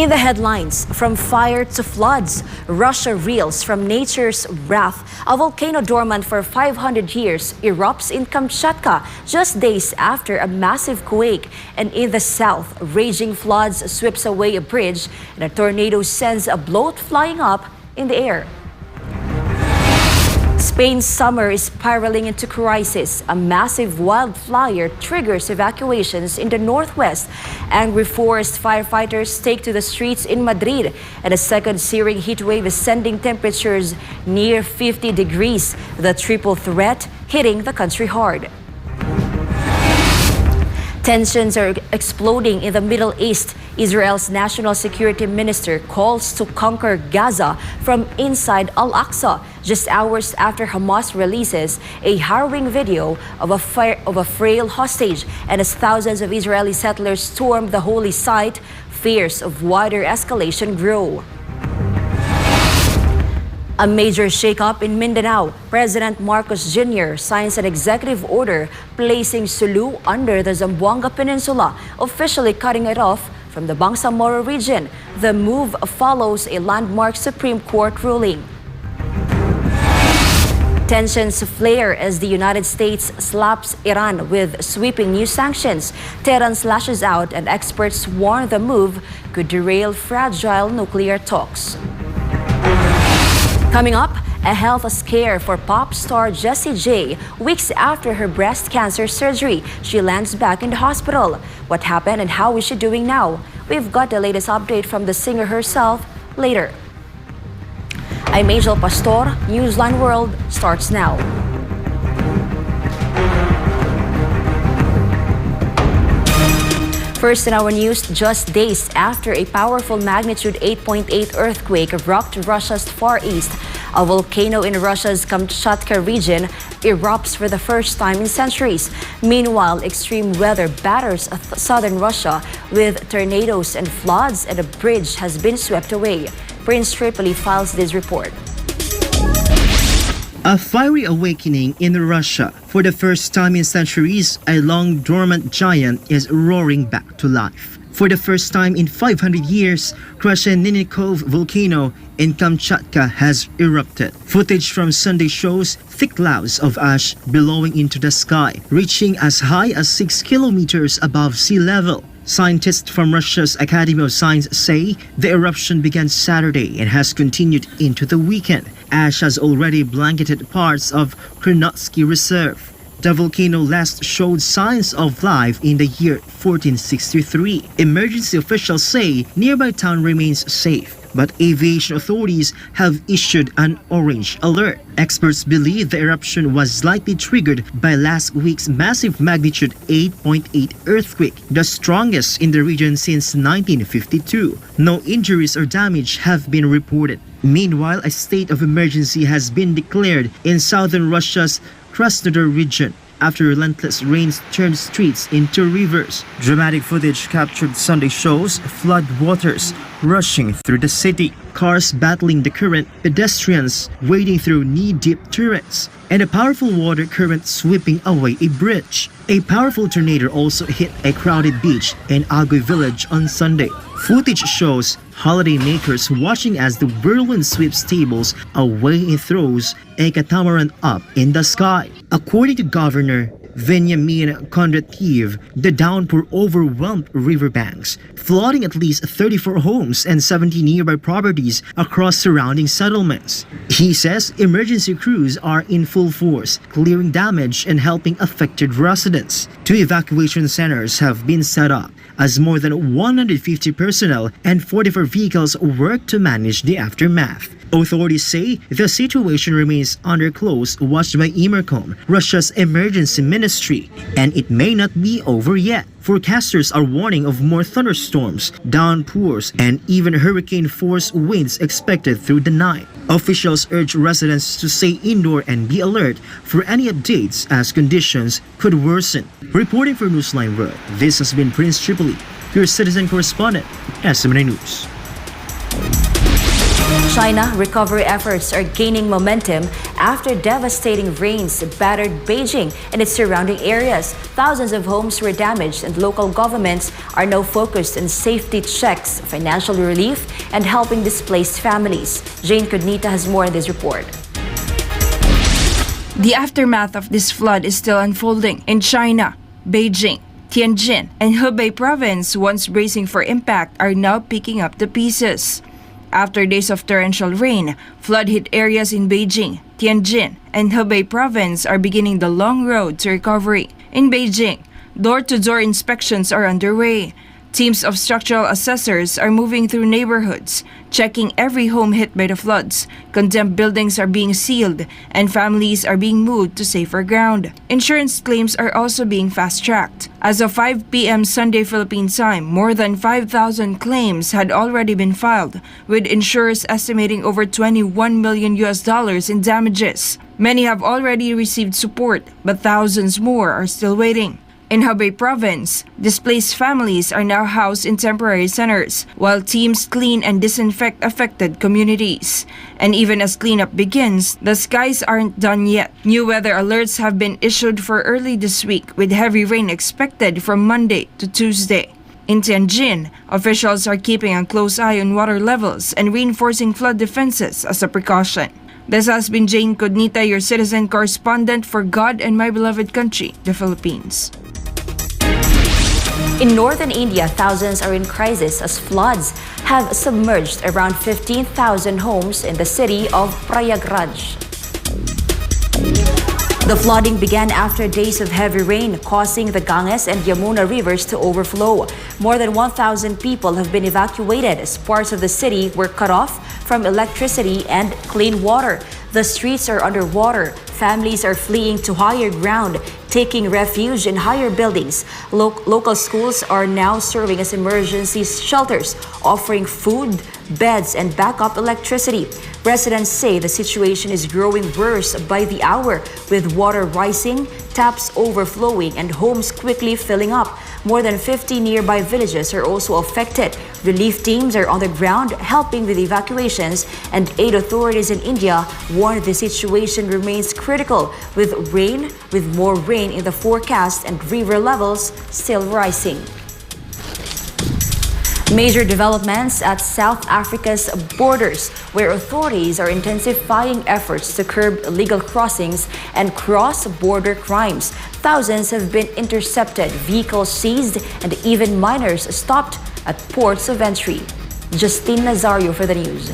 In the headlines, from fire to floods, Russia reels from nature's wrath. A volcano dormant for 500 years erupts in Kamchatka just days after a massive quake. And in the south, raging floods sweeps away a bridge and a tornado sends a boat flying up in the air. Spain's summer is spiraling into crisis. A massive wildfire triggers evacuations in the northwest. Angry forest firefighters take to the streets in Madrid, and a second searing heatwave is sending temperatures near 50 degrees, the triple threat hitting the country hard. Tensions are exploding in the Middle East. Israel's national security minister calls to conquer Gaza from inside Al-Aqsa, just hours after Hamas releases a harrowing video of a frail hostage. And as thousands of Israeli settlers storm the holy site, fears of wider escalation grow. A major shakeup in Mindanao. President Marcos Jr. signs an executive order placing Sulu under the Zamboanga Peninsula, officially cutting it off from the Bangsamoro region. The move follows a landmark Supreme Court ruling. Tensions flare as the United States slaps Iran with sweeping new sanctions. Tehran lashes out, and experts warn the move could derail fragile nuclear talks. Coming up, a health scare for pop star Jessie J. Weeks after her breast cancer surgery, she lands back in the hospital. What happened and how is she doing now? We've got the latest update from the singer herself later. I'm Angel Pastor. Newsline World starts now. First in our news, just days after a powerful magnitude 8.8 earthquake rocked Russia's far east, a volcano in Russia's Kamchatka region erupts for the first time in centuries. Meanwhile, extreme weather batters southern Russia with tornadoes and floods, and a bridge has been swept away. Prince Tripoli files this report. A fiery awakening in Russia. For the first time in centuries, a long-dormant giant is roaring back to life. For the first time in 500 years, Krasheninnikov Volcano in Kamchatka has erupted. Footage from Sunday shows thick clouds of ash billowing into the sky, reaching as high as 6 kilometers above sea level. Scientists from Russia's Academy of Science say the eruption began Saturday and has continued into the weekend. Ash has already blanketed parts of Krasheninnikov Reserve. The volcano last showed signs of life in the year 1463. Emergency officials say nearby town remains safe, but aviation authorities have issued an orange alert. Experts believe the eruption was likely triggered by last week's massive magnitude 8.8 earthquake, the strongest in the region since 1952. No injuries or damage have been reported. Meanwhile, a state of emergency has been declared in southern Russia's Krasnodar region after relentless rains turned streets into rivers. Dramatic footage captured Sunday shows flood waters rushing through the city, cars battling the current, pedestrians wading through knee-deep turrets, and a powerful water current sweeping away a bridge. A powerful tornado also hit a crowded beach in Agui village on Sunday. Footage shows holidaymakers watching as the whirlwind sweeps tables away and throws a catamaran up in the sky. According to Governor Veniamin Kondratiev, the downpour overwhelmed riverbanks, flooding at least 34 homes and 70 nearby properties across surrounding settlements. He says emergency crews are in full force, clearing damage and helping affected residents. 2 evacuation centers have been set up as more than 150 personnel and 44 vehicles work to manage the aftermath. Authorities say the situation remains under close watch by Emercom, Russia's emergency ministry, and it may not be over yet. Forecasters are warning of more thunderstorms, downpours, and even hurricane-force winds expected through the night. Officials urge residents to stay indoor and be alert for any updates as conditions could worsen. Reporting for Newsline World, this has been Prince Tripoli, your citizen correspondent, SMNA News. China, recovery efforts are gaining momentum after devastating rains battered Beijing and its surrounding areas. Thousands of homes were damaged, and local governments are now focused on safety checks, financial relief, and helping displaced families. Jane Cognita has more in this report. The aftermath of this flood is still unfolding in China. Beijing, Tianjin, and Hebei province, once bracing for impact, are now picking up the pieces. After days of torrential rain, flood-hit areas in Beijing, Tianjin, and Hebei province are beginning the long road to recovery. In Beijing, door-to-door inspections are underway. Teams of structural assessors are moving through neighborhoods, checking every home hit by the floods. Condemned buildings are being sealed, and families are being moved to safer ground. Insurance claims are also being fast-tracked. As of 5 p.m. Sunday Philippine time, more than 5,000 claims had already been filed, with insurers estimating over $21 million in damages. Many have already received support, but thousands more are still waiting. In Hebei province, displaced families are now housed in temporary centers, while teams clean and disinfect affected communities. And even as cleanup begins, the skies aren't done yet. New weather alerts have been issued for early this week, with heavy rain expected from Monday to Tuesday. In Tianjin, officials are keeping a close eye on water levels and reinforcing flood defenses as a precaution. This has been Jane Cognita, your citizen correspondent for God and my beloved country, the Philippines. In northern India, thousands are in crisis as floods have submerged around 15,000 homes in the city of Prayagraj. The flooding began after days of heavy rain, causing the Ganges and Yamuna rivers to overflow. More than 1,000 people have been evacuated as parts of the city were cut off from electricity and clean water. The streets are underwater. Families are fleeing to higher ground, taking refuge in higher buildings. Local schools are now serving as emergency shelters, offering food, beds, and backup electricity. Residents say the situation is growing worse by the hour, with water rising, taps overflowing, and homes quickly filling up. More than 50 nearby villages are also affected. Relief teams are on the ground helping with evacuations, and aid authorities in India warn the situation remains critical, with more rain in the forecast and river levels still rising. Major developments at South Africa's borders, where authorities are intensifying efforts to curb illegal crossings and cross-border crimes. Thousands have been intercepted, vehicles seized, and even minors stopped at ports of entry. Justine Nazario for the news.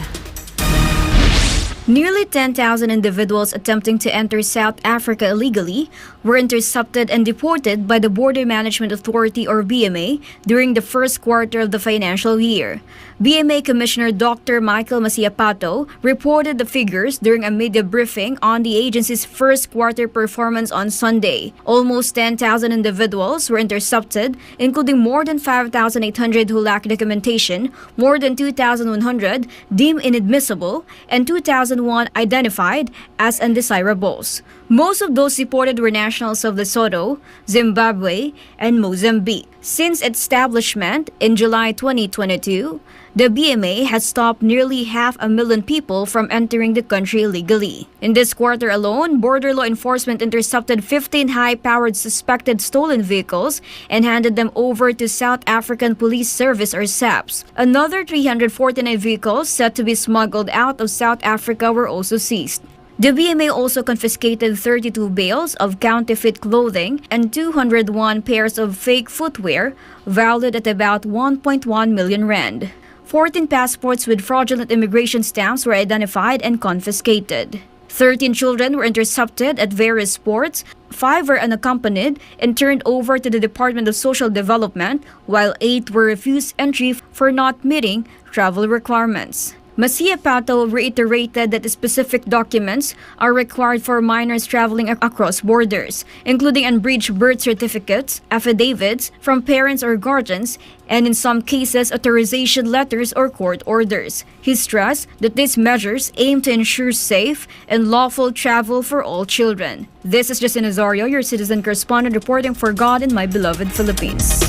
Nearly 10,000 individuals attempting to enter South Africa illegally were intercepted and deported by the Border Management Authority or BMA during the first quarter of the financial year. BMA Commissioner Dr. Michael Masiapato reported the figures during a media briefing on the agency's first quarter performance on Sunday. Almost 10,000 individuals were intercepted, including more than 5,800 who lack documentation, more than 2,100 deemed inadmissible, and 2,001 identified as undesirables. Most of those deported were nationals of Lesotho, Zimbabwe, and Mozambique. Since its establishment in July 2022, the BMA has stopped nearly 500,000 people from entering the country illegally. In this quarter alone, border law enforcement intercepted 15 high-powered suspected stolen vehicles and handed them over to South African Police Service or SAPS. Another 349 vehicles said to be smuggled out of South Africa were also seized. The BMA also confiscated 32 bales of counterfeit clothing and 201 pairs of fake footwear valued at about 1.1 million rand. 14 passports with fraudulent immigration stamps were identified and confiscated. 13 children were intercepted at various ports, 5 were unaccompanied and turned over to the Department of Social Development, while 8 were refused entry for not meeting travel requirements. Masiapato reiterated that specific documents are required for minors traveling across borders, including unbridged birth certificates, affidavits from parents or guardians, and in some cases, authorization letters or court orders. He stressed that these measures aim to ensure safe and lawful travel for all children. This is Jessie J, your citizen correspondent reporting for God and my beloved Philippines.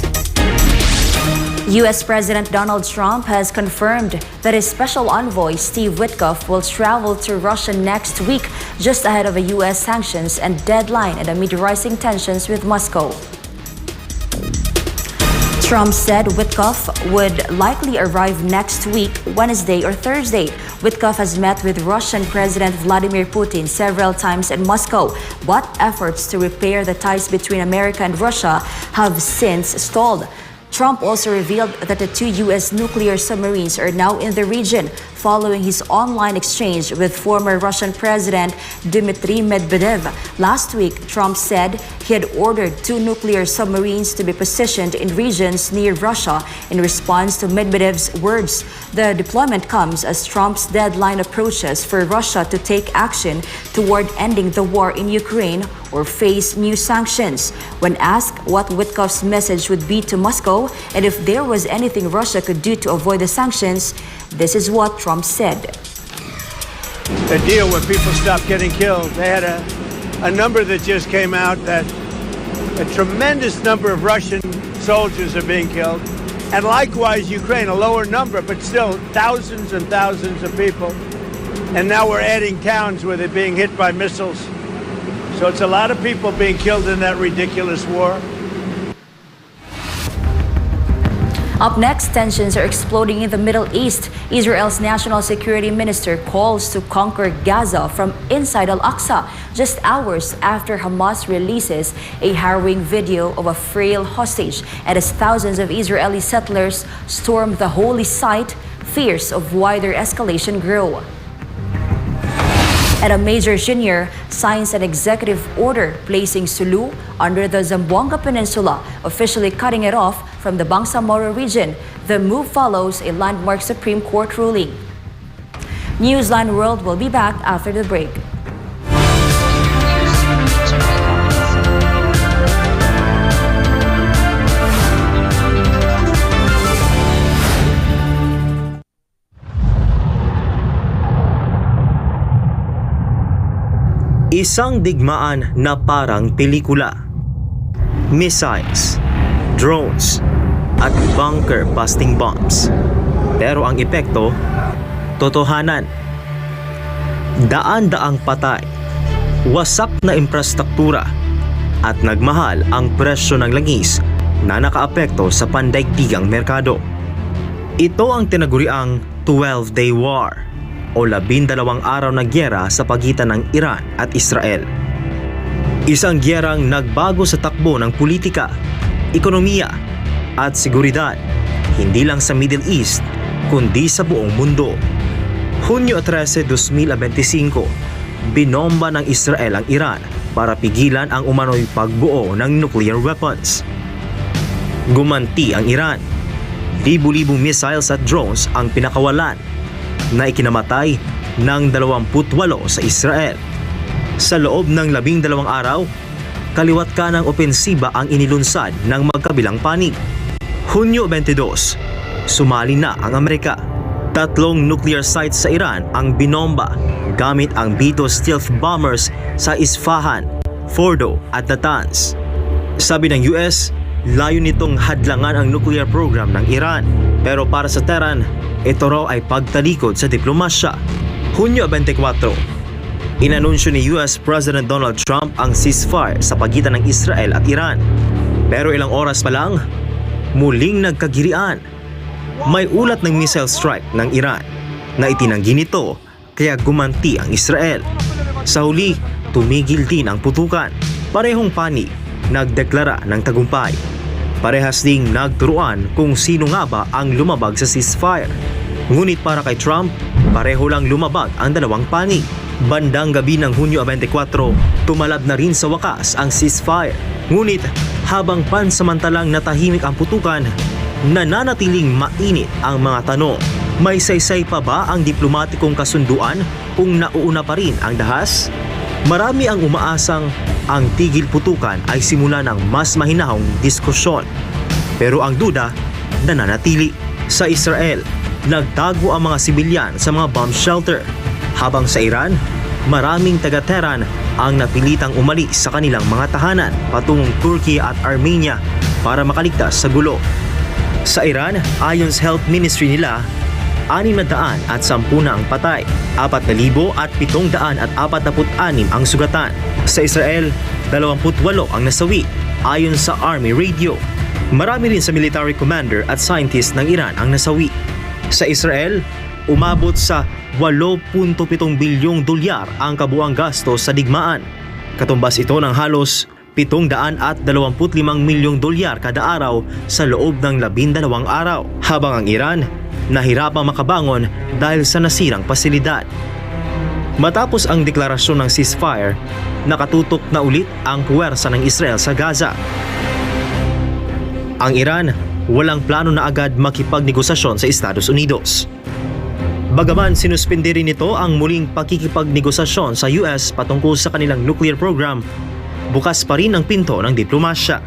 U.S. President Donald Trump has confirmed that his special envoy, Steve Witkoff, will travel to Russia next week, just ahead of a U.S. sanctions and deadline and amid rising tensions with Moscow. Trump said Witkoff would likely arrive next week, Wednesday or Thursday. Witkoff has met with Russian President Vladimir Putin several times in Moscow, but efforts to repair the ties between America and Russia have since stalled. Trump also revealed that the two U.S. nuclear submarines are now in the region following his online exchange with former Russian President Dmitry Medvedev. Last week, Trump said he had ordered two nuclear submarines to be positioned in regions near Russia in response to Medvedev's words. The deployment comes as Trump's deadline approaches for Russia to take action toward ending the war in Ukraine or face new sanctions. When asked what Witkoff's message would be to Moscow and if there was anything Russia could do to avoid the sanctions, this is what Trump said. A deal where people stop getting killed. They had a number that just came out that a tremendous number of Russian soldiers are being killed. And likewise, Ukraine, a lower number, but still thousands and thousands of people. And now we're adding towns where they're being hit by missiles. So it's a lot of people being killed in that ridiculous war. Up next, tensions are exploding in the Middle East. Israel's national security minister calls to conquer Gaza from inside Al-Aqsa, just hours after Hamas releases a harrowing video of a frail hostage. And as thousands of Israeli settlers storm the holy site, fears of wider escalation grow. And a major engineer signs an executive order placing Sulu under the Zamboanga Peninsula, officially cutting it off from the Bangsamoro region. The move follows a landmark Supreme Court ruling. Newsline World will be back after the break. Isang digmaan na parang pelikula. Missiles, drones, at bunker-busting bombs. Pero ang epekto, totohanan. Daan-daang patay, wasak na infrastruktura, at nagmahal ang presyo ng langis na nakaapekto sa pandaigdigang merkado. Ito ang tinaguriang 12-day war o 12 araw na gyera sa pagitan ng Iran at Israel. Isang gyerang nagbago sa takbo ng politika, ekonomiya at seguridad, hindi lang sa Middle East kundi sa buong mundo. Hunyo 13, 2025, binomba ng Israel ang Iran para pigilan ang umano'y pagbuo ng nuclear weapons. Gumanti ang Iran. Libu-libong missiles at drones ang pinakawalan na ikinamatay ng 28 sa Israel. Sa loob ng 12 araw, kaliwat kanang opensiba ang inilunsad ng magkabilang panig. Hunyo 22, sumali na ang Amerika. 3 nuclear sites sa Iran ang binomba gamit ang B-2 stealth bombers sa Isfahan, Fordo at Natanz. Sabi ng US, layo nitong hadlangan ang nuclear program ng Iran. Pero para sa Tehran, ito raw ay pagtalikod sa diplomasya. Hunyo 24, inanunsyo ni US President Donald Trump ang ceasefire sa pagitan ng Israel at Iran. Pero ilang oras pa lang, muling nagkagirian. May ulat ng missile strike ng Iran na itinanggi nito kaya gumanti ang Israel. Sa huli, tumigil din ang putukan. Parehong panig nagdeklara ng tagumpay. Parehas ding nagturuan kung sino nga ba ang lumabag sa ceasefire. Ngunit para kay Trump, pareho lang lumabag ang dalawang panig. Bandang gabi ng Hunyo 24, tumalab na rin sa wakas ang ceasefire. Ngunit habang pansamantalang natahimik ang putukan, nananatiling mainit ang mga tanong. May saysay pa ba ang diplomatikong kasunduan kung nauuna pa rin ang dahas? Marami ang umaasang ang tigil putukan ay simula ng mas mahinahong diskusyon. Pero ang duda, nananatili. Sa Israel, nagtago ang mga sibilyan sa mga bomb shelter. Habang sa Iran, maraming taga-Tehran ang napilitang umalis sa kanilang mga tahanan patungong Turkey at Armenia para makaligtas sa gulo. Sa Iran, ayon sa health ministry nila, 610 na ang patay, 4,746 ang sugatan. Sa Israel, 28 ang nasawi, ayon sa Army Radio. Marami rin sa military commander at scientist ng Iran ang nasawi. Sa Israel, umabot sa 8.7 bilyong dolyar ang kabuang gastos sa digmaan. Katumbas ito ng halos 725 milyong dolyar kada araw sa loob ng 12 araw. Habang ang Iran, nahirapang makabangon dahil sa nasirang pasilidad. Matapos ang deklarasyon ng ceasefire, nakatutok na ulit ang puwersa ng Israel sa Gaza. Ang Iran, walang plano na agad makipagnegosasyon sa Estados Unidos. Bagaman sinuspindi rin nito ang muling pakikipagnegosasyon sa US patungkol sa kanilang nuclear program, bukas pa rin ang pinto ng diplomasya.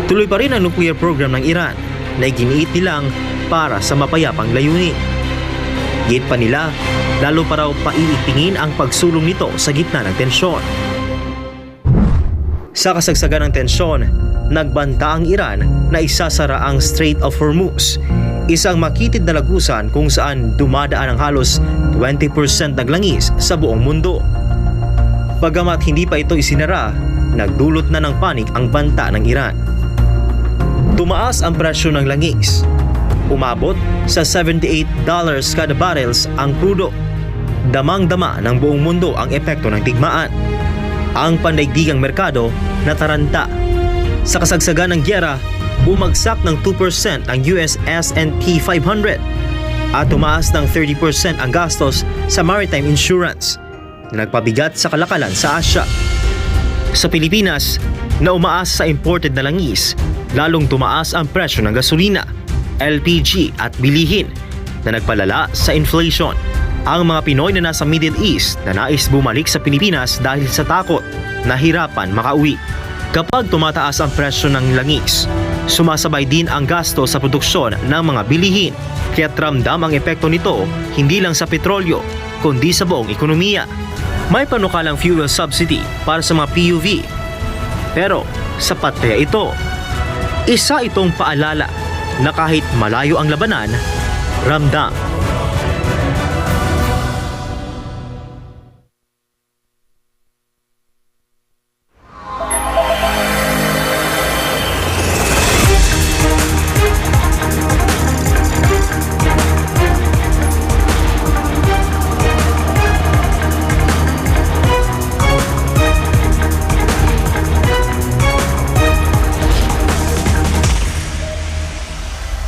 Tuloy pa rin ang nuclear program ng Iran na iginiit nilang para sa mapayapang layunin. Git pa nila, lalo pa raw paiitingin ang pagsulong nito sa gitna ng tensyon. Sa kasagsagan ng tensyon, nagbanta ang Iran na isasara ang Strait of Hormuz, isang makitid na lagusan kung saan dumadaan ang halos 20% ng langis sa buong mundo. Bagamat hindi pa ito isinara, nagdulot na ng panik ang banta ng Iran. Tumaas ang presyo ng langis. Umabot sa $78 kada barrels ang krudo. Damang-dama ng buong mundo ang epekto ng digmaan. Ang pandaigdigang merkado nataranta. Sa kasagsagan ng gyera, bumagsak ng 2% ang US S&P 500 at tumaas ng 30% ang gastos sa maritime insurance na nagpabigat sa kalakalan sa Asya. Sa Pilipinas, na umaas sa imported na langis, lalong tumaas ang presyo ng gasolina, LPG at bilihin na nagpalala sa inflation. Ang mga Pinoy na nasa Middle East na nais bumalik sa Pilipinas dahil sa takot, nahirapan makauwi. Kapag tumataas ang presyo ng langis, sumasabay din ang gasto sa produksyon ng mga bilihin. Kaya't ramdam ang epekto nito hindi lang sa petrolyo, kundi sa buong ekonomiya. May panukalang fuel subsidy para sa mga PUV. Pero sapat kaya ito? Isa itong paalala na kahit malayo ang labanan, ramdam.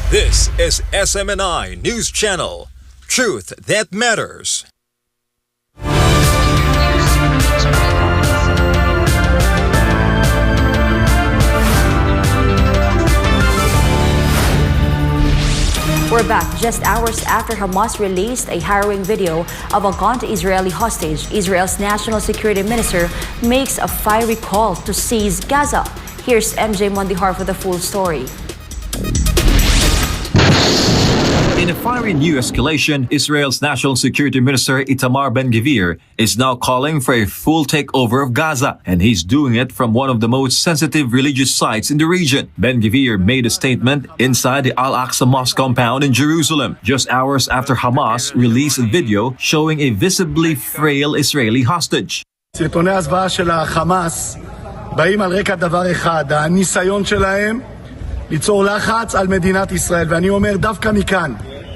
This is SMNI News Channel. Truth that matters. We're back just hours after Hamas released a harrowing video of a gone Israeli hostage. Israel's national security minister makes a fiery call to seize Gaza. Here's MJ Mondihar for the full story. In a fiery new escalation, Israel's National Security Minister Itamar Ben-Gvir is now calling for a full takeover of Gaza, and he's doing it from one of the most sensitive religious sites in the region. Ben-Gvir made a statement inside the Al-Aqsa Mosque compound in Jerusalem, just hours after Hamas released a video showing a visibly frail Israeli hostage. סרטוני הזוועה של החמאס באים על רקע דבר אחד, הניסיון שלהם ליצור לחץ על מדינת ישראל, ואני אומר דווקא מכאן,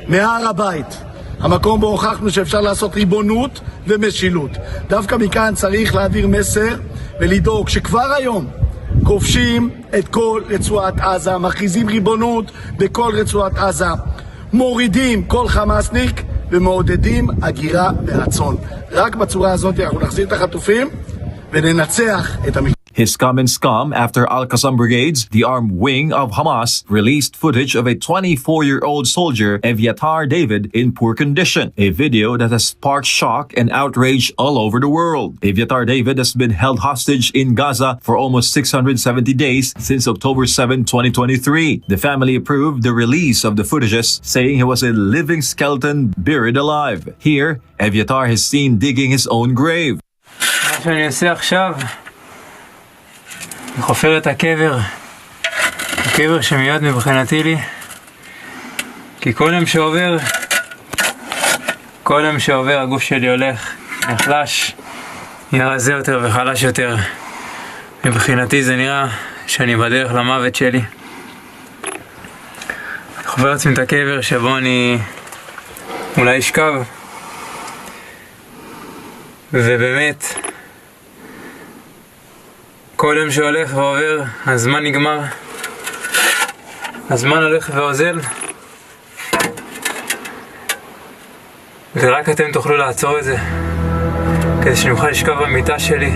מהר הבית, המקום בו הוכחנו שאפשר לעשות ריבונות ומשילות. דווקא מכאן צריך להעביר מסר ולדאוג שכבר היום כובשים את כל רצועת עזה, מכריזים ריבונות בכל רצועת עזה, מורידים כל חמאסניק ומעודדים הגירה ברצון. רק בצורה הזאת אנחנו נחזיר את החטופים וננצח את המשפט. His comments come after Al-Qassam Brigades, the armed wing of Hamas, released footage of a 24-year-old soldier, Eviatar David, in poor condition, a video that has sparked shock and outrage all over the world. Eviatar David has been held hostage in Gaza for almost 670 days since October 7, 2023. The family approved the release of the footages, saying he was a living skeleton buried alive. Here, Eviatar is seen digging his own grave. אני חופר את הקבר קבר שמיועד מבחינתי לי, כי כל יום שעובר הגוף שלי הולך, נחלש, נהיה רזה יותר וחלש יותר. מבחינתי זה נראה שאני בדרך למוות שלי. אני חובר לעצמי את הקבר שבו אני אולי אשכב, ובאמת כל יום שהולך ועובר הזמן נגמר, הזמן הולך ואוזל, ורק אתם תוכלו לעצור את זה כדי שנוכל לשכב במיטה שלי.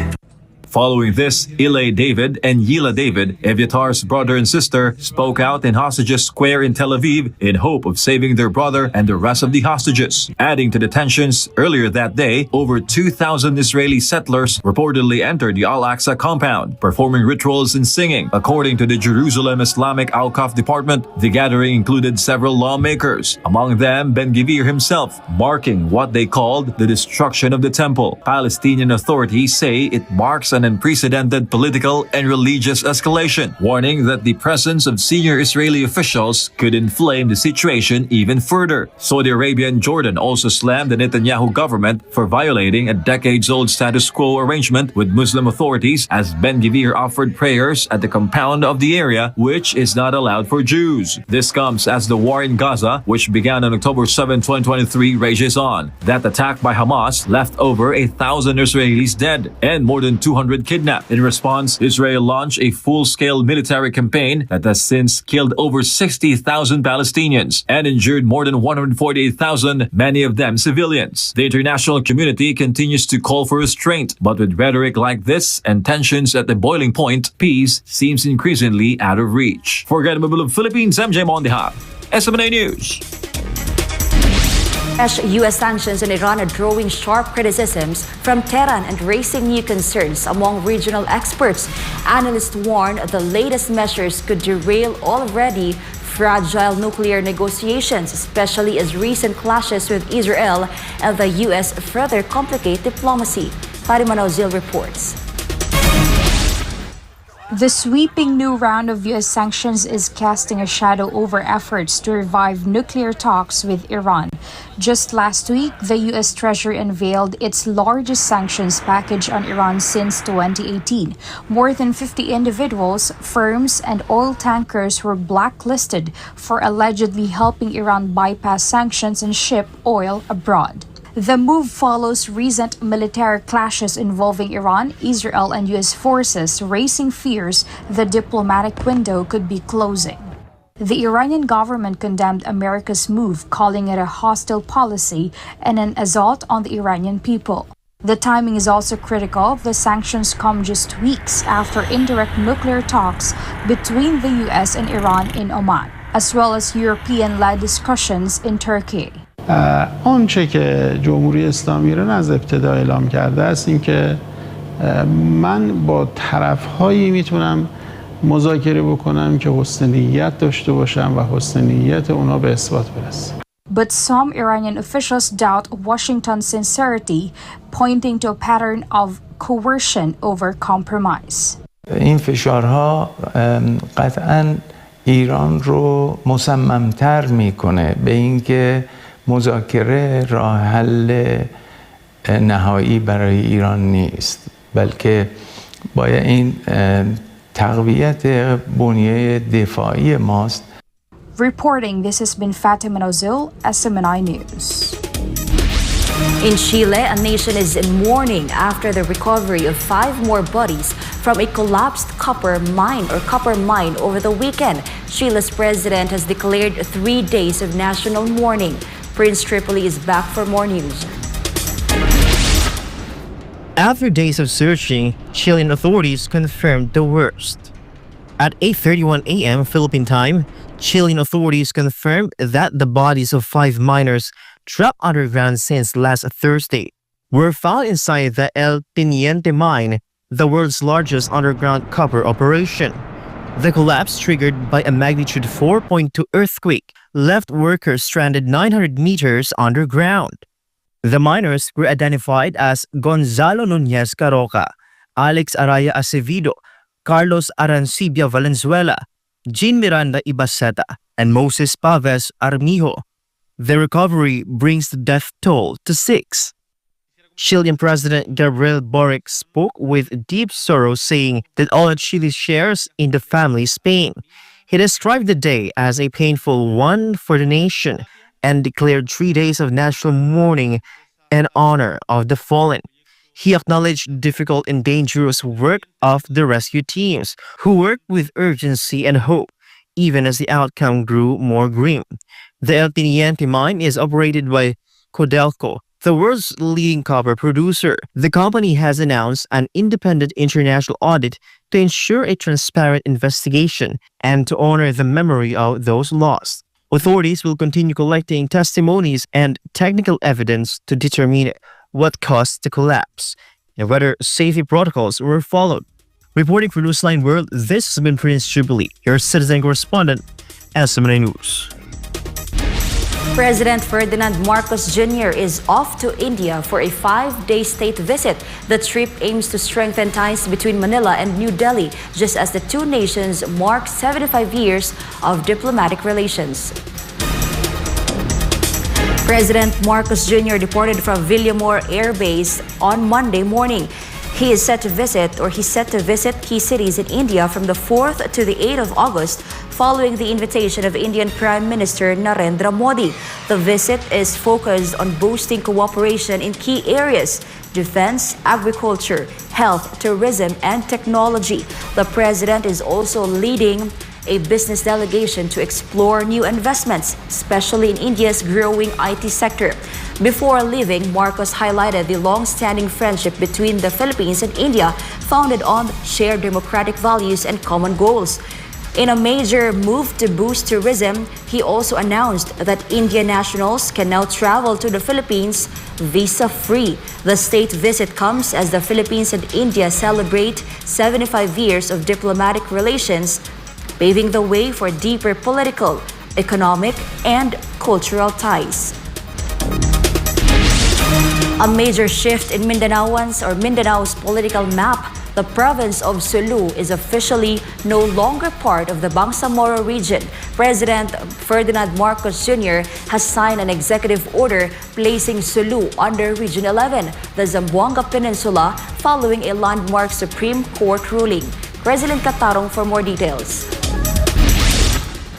Following this, Ile David and Yila David, Evyatar's brother and sister, spoke out in Hostages Square in Tel Aviv in hope of saving their brother and the rest of the hostages. Adding to the tensions, earlier that day, over 2,000 Israeli settlers reportedly entered the Al-Aqsa compound, performing rituals and singing. According to the Jerusalem Islamic Al-Qaf department, the gathering included several lawmakers, among them Ben-Gvir himself, marking what they called the destruction of the temple. Palestinian authorities say it marks an unprecedented political and religious escalation, warning that the presence of senior Israeli officials could inflame the situation even further. Saudi Arabia and Jordan also slammed the Netanyahu government for violating a decades-old status quo arrangement with Muslim authorities, as Ben-Gvir offered prayers at the compound of the area, which is not allowed for Jews. This comes as the war in Gaza, which began on October 7, 2023, rages on. That attack by Hamas left over 1,000 Israelis dead and more than 200 kidnapped. In response, Israel launched a full-scale military campaign that has since killed over 60,000 Palestinians and injured more than 148,000, many of them civilians. The international community continues to call for restraint, but with rhetoric like this and tensions at the boiling point, peace seems increasingly out of reach. For Guide of Philippines, MJ Mondeha, SMNA News. U.S. sanctions on Iran are drawing sharp criticisms from Tehran and raising new concerns among regional experts. Analysts warn the latest measures could derail already fragile nuclear negotiations, especially as recent clashes with Israel and the U.S. further complicate diplomacy. Fatima Nauzil reports. The sweeping new round of U.S. sanctions is casting a shadow over efforts to revive nuclear talks with Iran. Just last week, the U.S. Treasury unveiled its largest sanctions package on Iran since 2018. More than 50 individuals, firms, and oil tankers were blacklisted for allegedly helping Iran bypass sanctions and ship oil abroad. The move follows recent military clashes involving Iran, Israel, and U.S. forces, raising fears the diplomatic window could be closing. The Iranian government condemned America's move, calling it a hostile policy and an assault on the Iranian people. The timing is also critical. The sanctions come just weeks after indirect nuclear talks between the U.S. and Iran in Oman, as well as European-led discussions in Turkey. آنچه که جمهوری اسلامی ایران از ابتدا اعلام کرده است این که من با طرف‌هایی میتونم مذاکره بکنم که حسن نیت داشته باشم و حسن نیت اونا به اثبات برسه. But some Iranian officials doubt Washington's sincerity, pointing to a pattern of coercion over compromise. این فشارها قطعاً ایران رو مصمم‌تر میکنه به اینکه مذاکره راه حل نهایی برای ایران نیست، بلکه باید این تقویت بنیه دفاعی ماست. Reporting, this has been Fatima Nauzil, SMNI News. In Chile, a nation is in mourning after the recovery of 5 more bodies from a collapsed copper mine over the weekend. Chile's president has declared 3 days of national mourning. Prince Tripoli is back for more news. After days of searching, Chilean authorities confirmed the worst. At 8:31 a.m. Philippine time, Chilean authorities confirmed that the bodies of 5 miners trapped underground since last Thursday were found inside the El Teniente mine, the world's largest underground copper operation. The collapse, triggered by a magnitude 4.2 earthquake, left workers stranded 900 meters underground. The miners were identified as Gonzalo Nunez Caroca, Alex Araya Acevedo, Carlos Arancibia Valenzuela, Jean Miranda Ibaseta, and Moses Paves Armijo. The recovery brings the death toll to 6. Chilean President Gabriel Boric spoke with deep sorrow, saying that all that Chile shares in the family's pain. He described the day as a painful one for the nation and declared 3 days of national mourning in honor of the fallen. He acknowledged the difficult and dangerous work of the rescue teams, who worked with urgency and hope, even as the outcome grew more grim. The El Teniente mine is operated by Codelco, the world's leading copper producer. The company has announced an independent international audit to ensure a transparent investigation and to honor the memory of those lost. Authorities will continue collecting testimonies and technical evidence to determine what caused the collapse and whether safety protocols were followed. Reporting for Newsline World, this has been Prince Jubilee, your citizen correspondent, SMNA News. President Ferdinand Marcos Jr. is off to India for a 5-day state visit. The trip aims to strengthen ties between Manila and New Delhi, just as the two nations mark 75 years of diplomatic relations. President Marcos Jr. departed from Villamor Air Base on Monday morning. He's set to visit key cities in India from the 4th to the 8th of August, following the invitation of Indian Prime Minister Narendra Modi. The visit is focused on boosting cooperation in key areas: defense, agriculture, health, tourism, and technology. The president is also leading a business delegation to explore new investments, especially in India's growing IT sector. Before leaving, Marcos highlighted the long-standing friendship between the Philippines and India, founded on shared democratic values and common goals. In a major move to boost tourism, he also announced that Indian nationals can now travel to the Philippines visa-free. The state visit comes as the Philippines and India celebrate 75 years of diplomatic relations, paving the way for deeper political, economic, and cultural ties. A major shift in Mindanao's political map. The province of Sulu is officially no longer part of the Bangsamoro region. President Ferdinand Marcos Jr. has signed an executive order placing Sulu under Region 11, the Zamboanga Peninsula, following a landmark Supreme Court ruling. President Catarong for more details.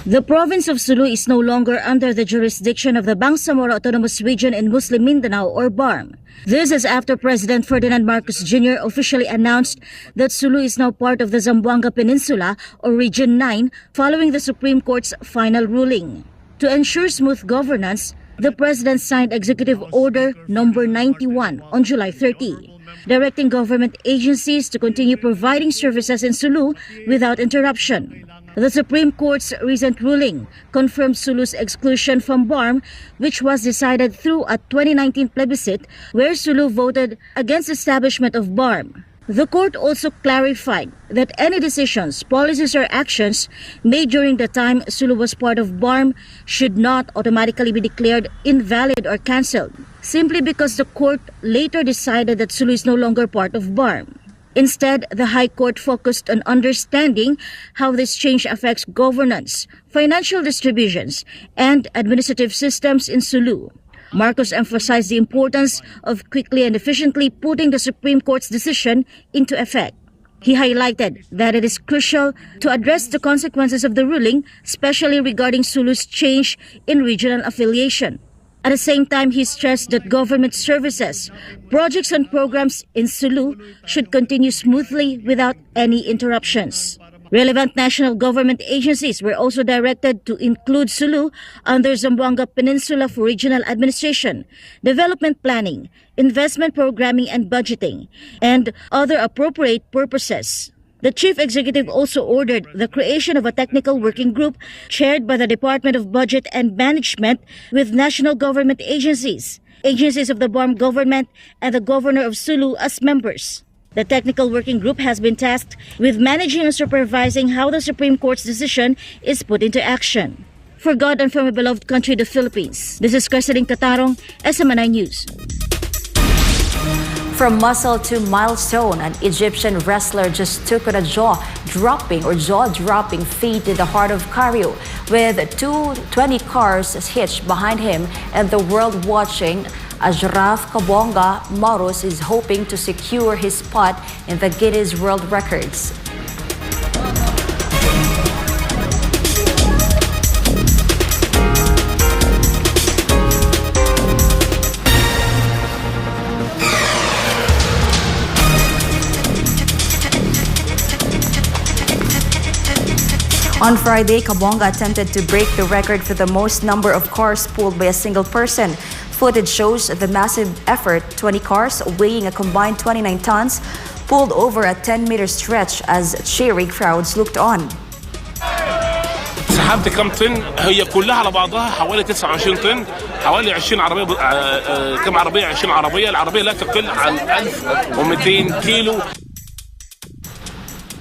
The province of Sulu is no longer under the jurisdiction of the Bangsamoro Autonomous Region in Muslim Mindanao, or BARM. This is after President Ferdinand Marcos Jr. officially announced that Sulu is now part of the Zamboanga Peninsula, or Region 9, following the Supreme Court's final ruling. To ensure smooth governance, the President signed Executive Order Number 91 on July 30, directing government agencies to continue providing services in Sulu without interruption. The Supreme Court's recent ruling confirmed Sulu's exclusion from BARM, which was decided through a 2019 plebiscite where Sulu voted against establishment of BARM. The court also clarified that any decisions, policies, or actions made during the time Sulu was part of BARM should not automatically be declared invalid or cancelled, simply because the court later decided that Sulu is no longer part of BARM. Instead, the High Court focused on understanding how this change affects governance, financial distributions, and administrative systems in Sulu. Marcos emphasized the importance of quickly and efficiently putting the Supreme Court's decision into effect. He highlighted that it is crucial to address the consequences of the ruling, especially regarding Sulu's change in regional affiliation. At the same time, he stressed that government services, projects, and programs in Sulu should continue smoothly without any interruptions. Relevant national government agencies were also directed to include Sulu under Zamboanga Peninsula for regional administration, development planning, investment programming and budgeting, and other appropriate purposes. The chief executive also ordered the creation of a technical working group chaired by the Department of Budget and Management with national government agencies, agencies of the BARM government, and the governor of Sulu as members. The technical working group has been tasked with managing and supervising how the Supreme Court's decision is put into action. For God and for my beloved country, the Philippines, this is Krasheninnikov Volcano, SMNI News. From muscle to milestone, an Egyptian wrestler just took on a jaw-dropping feat in the heart of Cairo with 220 cars hitched behind him and the world watching. Ashraf Kabonga Maros is hoping to secure his spot in the Guinness World Records. On Friday, Kabonga attempted to break the record for the most number of cars pulled by a single person. Footage shows the massive effort, 20 cars weighing a combined 29 tons, pulled over a 10-meter stretch as cheering crowds looked on. سحبت كم طن هي كلها على بعضها حوالي 29 طن حوالي 20 عربيه كم عربيه 20 عربيه العربيه لا تقل عن 1200 كيلو.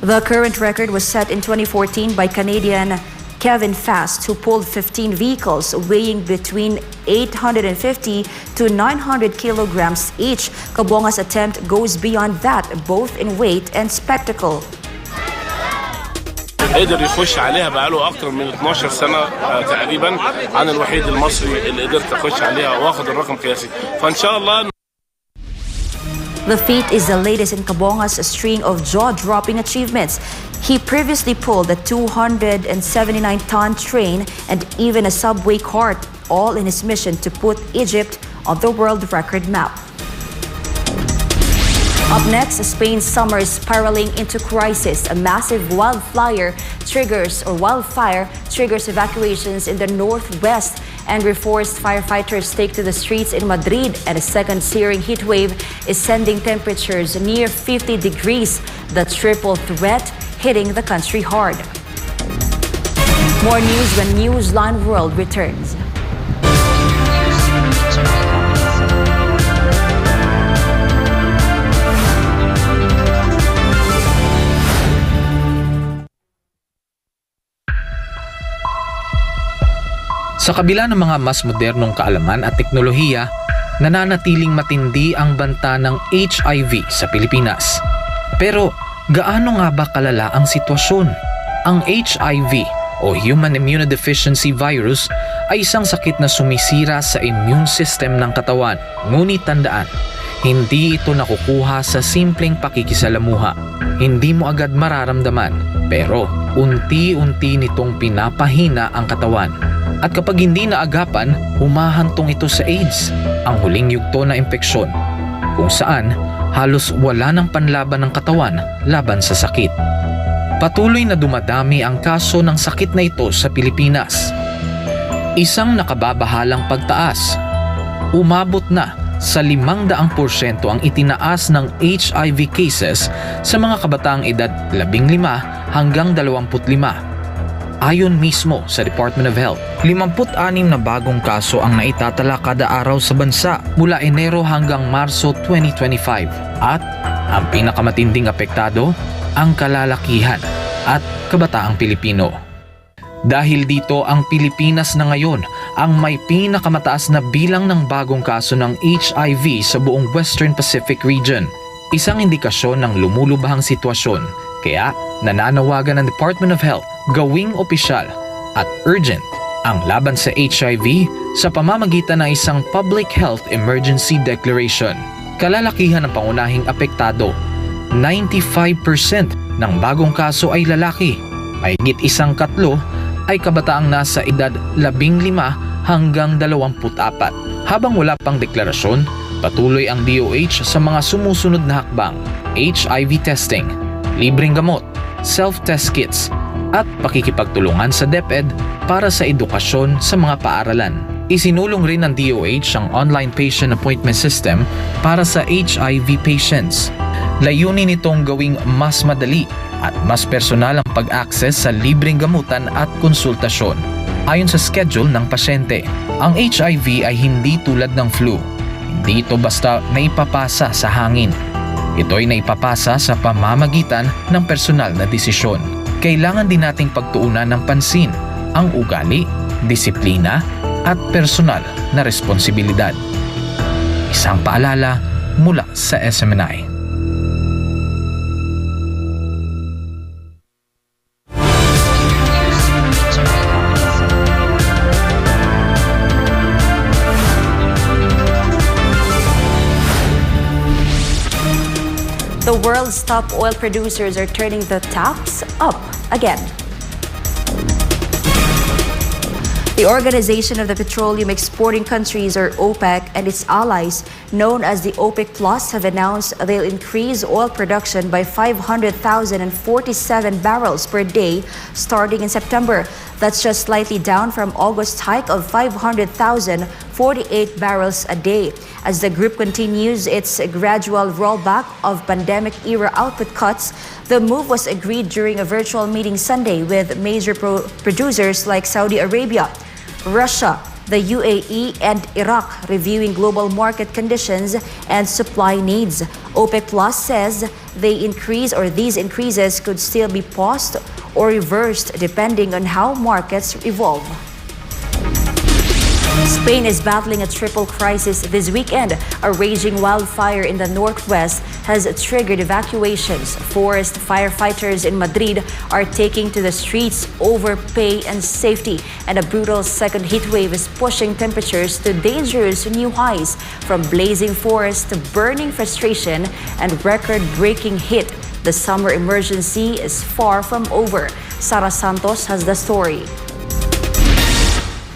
The current record was set in 2014 by Canadian Kevin Fast, who pulled 15 vehicles weighing between 850 to 900 kilograms each. Kabonga's attempt goes beyond that, both in weight and spectacle. قدر يخش عليها بقاله اكتر من 12 سنه تقريبا. انا الوحيد المصري اللي قدرت اخش عليها واخد الرقم قياسي فان شاء الله. The feat is the latest in Kabonga's string of jaw-dropping achievements. He previously pulled a 279-ton train and even a subway cart, all in his mission to put Egypt on the world record map. Up next, Spain's summer is spiraling into crisis. A massive wildfire triggers evacuations in the northwest. Angry forest firefighters take to the streets in Madrid, and a second searing heat wave is sending temperatures near 50 degrees. The triple threat hitting the country hard. More news when Newsline World returns. Sa kabila ng mga mas modernong kaalaman at teknolohiya, nananatiling matindi ang banta ng HIV sa Pilipinas. Pero gaano nga ba kalala ang sitwasyon? Ang HIV o Human Immunodeficiency Virus ay isang sakit na sumisira sa immune system ng katawan. Ngunit tandaan, hindi ito nakukuha sa simpleng pakikisalamuha. Hindi mo agad mararamdaman, pero unti-unti nitong pinapahina ang katawan. At kapag hindi naagapan, humahantong ito sa AIDS, ang huling yugto na impeksyon, kung saan halos wala ng panlaban ng katawan laban sa sakit. Patuloy na dumadami ang kaso ng sakit na ito sa Pilipinas. Isang nakababahalang pagtaas. Umabot na sa 500% ang itinaas ng HIV cases sa mga kabataang edad 15 hanggang 25. Ayon mismo sa Department of Health, 56 na bagong kaso ang naitatala kada araw sa bansa mula Enero hanggang Marso 2025. At ang pinakamatinding apektado, ang kalalakihan at kabataang Pilipino. Dahil dito, ang Pilipinas na ngayon ang may pinakamataas na bilang ng bagong kaso ng HIV sa buong Western Pacific region. Isang indikasyon ng lumulubahang sitwasyon. Kaya nananawagan ng Department of Health gawing opisyal at urgent ang laban sa HIV sa pamamagitan ng isang Public Health Emergency Declaration. Kalalakihan ng pangunahing apektado, 95% ng bagong kaso ay lalaki. Mahigit 1/4 ay kabataang nasa edad 15 hanggang 24. Habang wala pang deklarasyon, patuloy ang DOH sa mga sumusunod na hakbang: HIV testing, libreng gamot, self-test kits, at pakikipagtulungan sa DepEd para sa edukasyon sa mga paaralan. Isinulong rin ng DOH ang online patient appointment system para sa HIV patients. Layunin nitong gawing mas madali at mas personal ang pag-access sa libreng gamutan at konsultasyon. Ayon sa schedule ng pasyente, ang HIV ay hindi tulad ng flu. Hindi ito basta naipapasa sa hangin. Ito ay naipapasa sa pamamagitan ng personal na desisyon. Kailangan din nating pagtuunan ng pansin ang ugali, disiplina, at personal na responsibilidad. Isang paalala mula sa SMNI. The world's top oil producers are turning the taps up again. The Organization of the Petroleum Exporting Countries, or OPEC, and its allies, known as the OPEC Plus, have announced they'll increase oil production by 500,047 barrels per day starting in September. That's just slightly down from August's hike of 500,048 barrels a day. As the group continues its gradual rollback of pandemic-era output cuts, the move was agreed during a virtual meeting Sunday with major producers like Saudi Arabia, Russia, the UAE, and Iraq, reviewing global market conditions and supply needs. OPEC Plus says these increases could still be paused or reversed depending on how markets evolve. Spain is battling a triple crisis this weekend. A raging wildfire in the northwest has triggered evacuations. Forest firefighters in Madrid are taking to the streets over pay and safety. And a brutal second heat wave is pushing temperatures to dangerous new highs, from blazing forests to burning frustration and record-breaking heat. The summer emergency is far from over. Sara Santos has the story.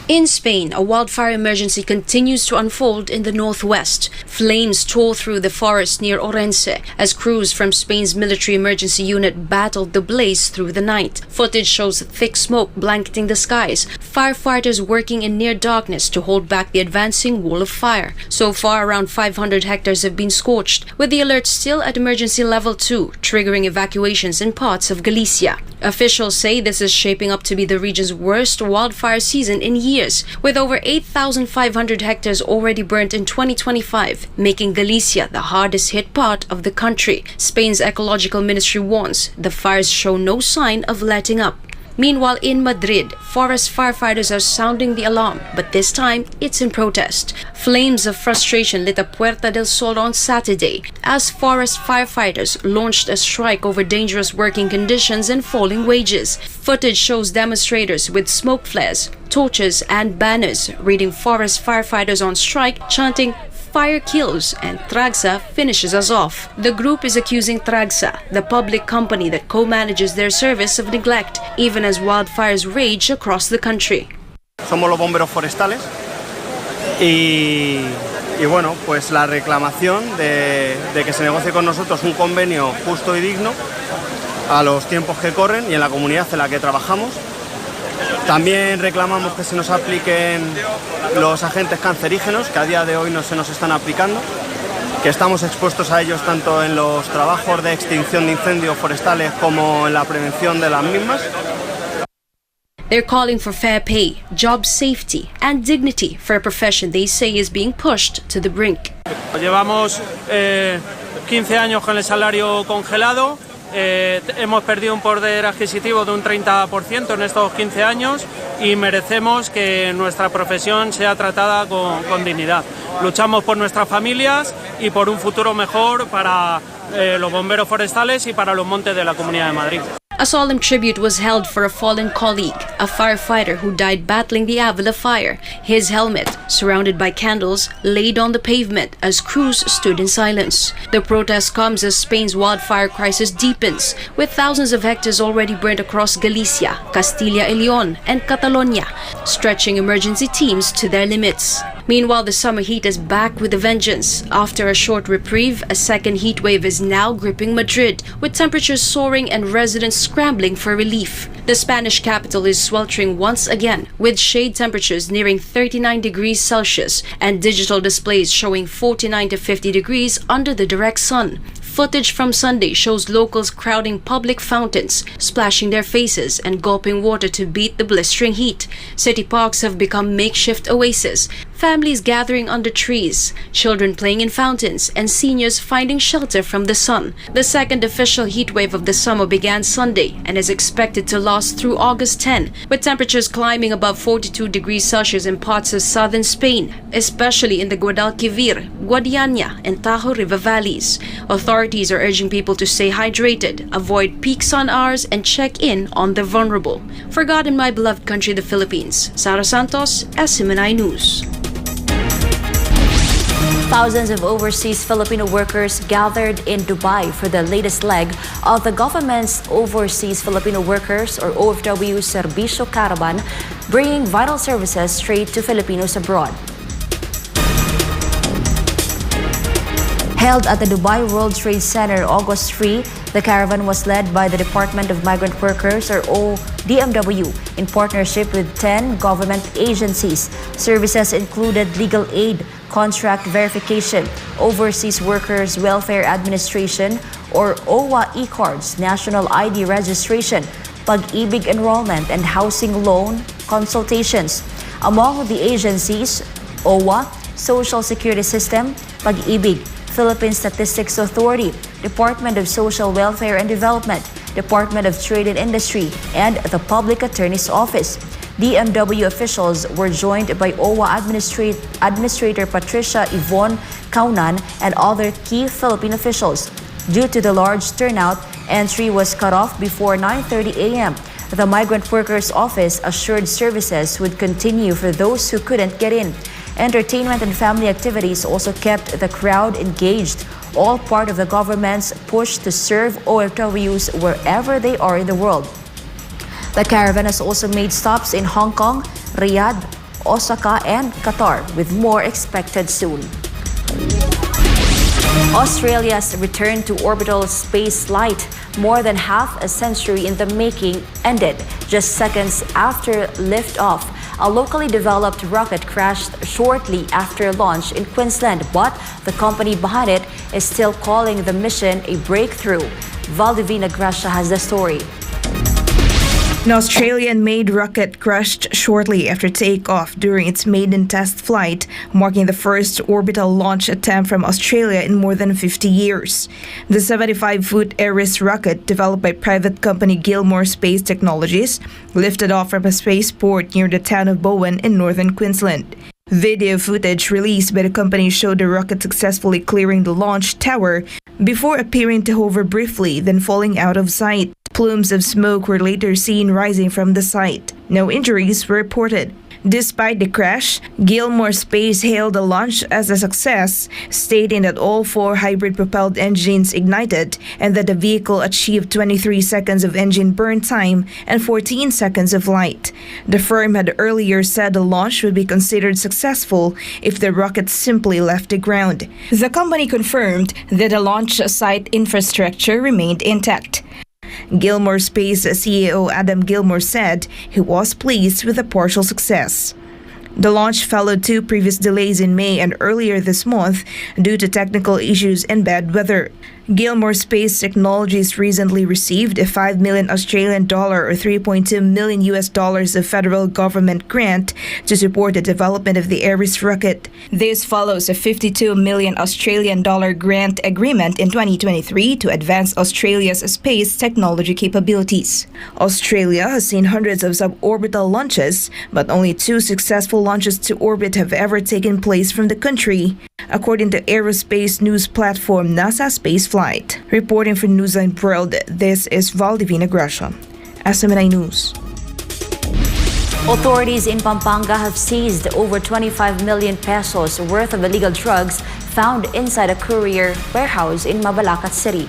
In Spain, a wildfire emergency continues to unfold in the northwest. Flames tore through the forest near Orense as crews from Spain's military emergency unit battled the blaze through the night. Footage shows thick smoke blanketing the skies, firefighters working in near darkness to hold back the advancing wall of fire. So far, around 500 hectares have been scorched, with the alert still at emergency level 2, triggering evacuations in parts of Galicia. Officials say this is shaping up to be the region's worst wildfire season in years, with over 8,500 hectares already burnt in 2025, making Galicia the hardest hit part of the country. Spain's ecological ministry warns the fires show no sign of letting up. Meanwhile, in Madrid, forest firefighters are sounding the alarm, but this time it's in protest. Flames of frustration lit up Puerta del Sol on Saturday as forest firefighters launched a strike over dangerous working conditions and falling wages. Footage shows demonstrators with smoke flares, torches, and banners reading forest firefighters on strike, chanting "Fire kills" and Tragsa finishes us off. The group is accusing Tragsa, the public company that co-manages their service, of neglect, even as wildfires rage across the country. Somos los bomberos forestales y bueno, pues la reclamación de que se negocie con nosotros un convenio justo y digno a los tiempos que corren y en la comunidad en la que trabajamos. También reclamamos que se nos apliquen los agentes cancerígenos que a día de hoy no se nos están aplicando, que estamos expuestos a ellos tanto en los trabajos de extinción de incendios forestales como en la prevención de las mismas. They're calling for fair pay, job safety, and dignity for a profession they say is being pushed to the brink. Llevamos 15 años con el salario congelado. Hemos perdido un poder adquisitivo de un 30% en estos 15 años y merecemos que nuestra profesión sea tratada con dignidad. Luchamos por nuestras familias y por un futuro mejor para los bomberos forestales y para los montes de la Comunidad de Madrid. A solemn tribute was held for a fallen colleague, a firefighter who died battling the Avila fire. His helmet, surrounded by candles, laid on the pavement as crews stood in silence. The protest comes as Spain's wildfire crisis deepens, with thousands of hectares already burned across Galicia, Castilla y León, and Catalonia, stretching emergency teams to their limits. Meanwhile, the summer heat is back with a vengeance. After a short reprieve, a second heat wave is now gripping Madrid, with temperatures soaring and residents scrambling for relief. The Spanish capital is sweltering once again, with shade temperatures nearing 39 degrees Celsius and digital displays showing 49 to 50 degrees under the direct sun. Footage from Sunday shows locals crowding public fountains, splashing their faces and gulping water to beat the blistering heat. City parks have become makeshift oases. families gathering under trees, children playing in fountains, and seniors finding shelter from the sun. The second official heat wave of the summer began Sunday and is expected to last through August 10, with temperatures climbing above 42 degrees Celsius in parts of southern Spain, especially in the Guadalquivir, Guadiana, and Tajo River valleys. Authorities are urging people to stay hydrated, avoid peak sun hours, and check in on the vulnerable. For God and my beloved country, the Philippines, Sara Santos, SMNI News. Thousands of overseas Filipino workers gathered in Dubai for the latest leg of the government's Overseas Filipino Workers or OFW Serbisyo Caravan, bringing vital services straight to Filipinos abroad. Held at the Dubai World Trade Center August 3, the caravan was led by the Department of Migrant Workers or DMW in partnership with 10 government agencies. Services included legal aid, contract verification, Overseas Workers Welfare Administration or OWA e-cards, national ID registration, Pag-ibig enrollment, and housing loan consultations. Among the agencies, OWA, Social Security System, Pag-ibig, Philippine Statistics Authority, Department of Social Welfare and Development, Department of Trade and Industry, and the Public Attorney's Office. DMW officials were joined by OWA Administrator Patricia Yvonne Kaunan and other key Philippine officials. Due to the large turnout, entry was cut off before 9:30 a.m. The Migrant Workers Office assured services would continue for those who couldn't get in. Entertainment and family activities also kept the crowd engaged, all part of the government's push to serve OFWs wherever they are in the world. The caravan has also made stops in Hong Kong, Riyadh, Osaka, and Qatar, with more expected soon. Australia's return to orbital space flight, more than half a century in the making, ended just seconds after liftoff. A locally developed rocket crashed shortly after launch in Queensland, but the company behind it is still calling the mission a breakthrough. Valdivina Gracia has the story. An Australian-made rocket crashed shortly after takeoff during its maiden test flight, marking the first orbital launch attempt from Australia in more than 50 years. The 75-foot Ares rocket, developed by private company Gilmore Space Technologies, lifted off from a spaceport near the town of Bowen in northern Queensland. Video footage released by the company showed the rocket successfully clearing the launch tower before appearing to hover briefly, then falling out of sight. Plumes of smoke were later seen rising from the site. No injuries were reported. Despite the crash, Gilmore Space hailed the launch as a success, stating that all 4 hybrid-propelled engines ignited and that the vehicle achieved 23 seconds of engine burn time and 14 seconds of flight. The firm had earlier said the launch would be considered successful if the rocket simply left the ground. The company confirmed that the launch site infrastructure remained intact. Gilmore Space CEO Adam Gilmore said he was pleased with the partial success. The launch followed 2 previous delays in May and earlier this month due to technical issues and bad weather. Gilmore Space Technologies recently received a $5 million Australian dollar or $3.2 million of federal government grant to support the development of the Ares rocket. This follows a $52 million Australian dollar grant agreement in 2023 to advance Australia's space technology capabilities. Australia has seen hundreds of suborbital launches, but only 2 successful launches to orbit have ever taken place from the country, according to aerospace news platform NASA Spaceflight. Reporting for Newsline World, this is Valdivina Gracia, SMNI News. Authorities in Pampanga have seized over 25 million pesos worth of illegal drugs found inside a courier warehouse in Mabalacat City.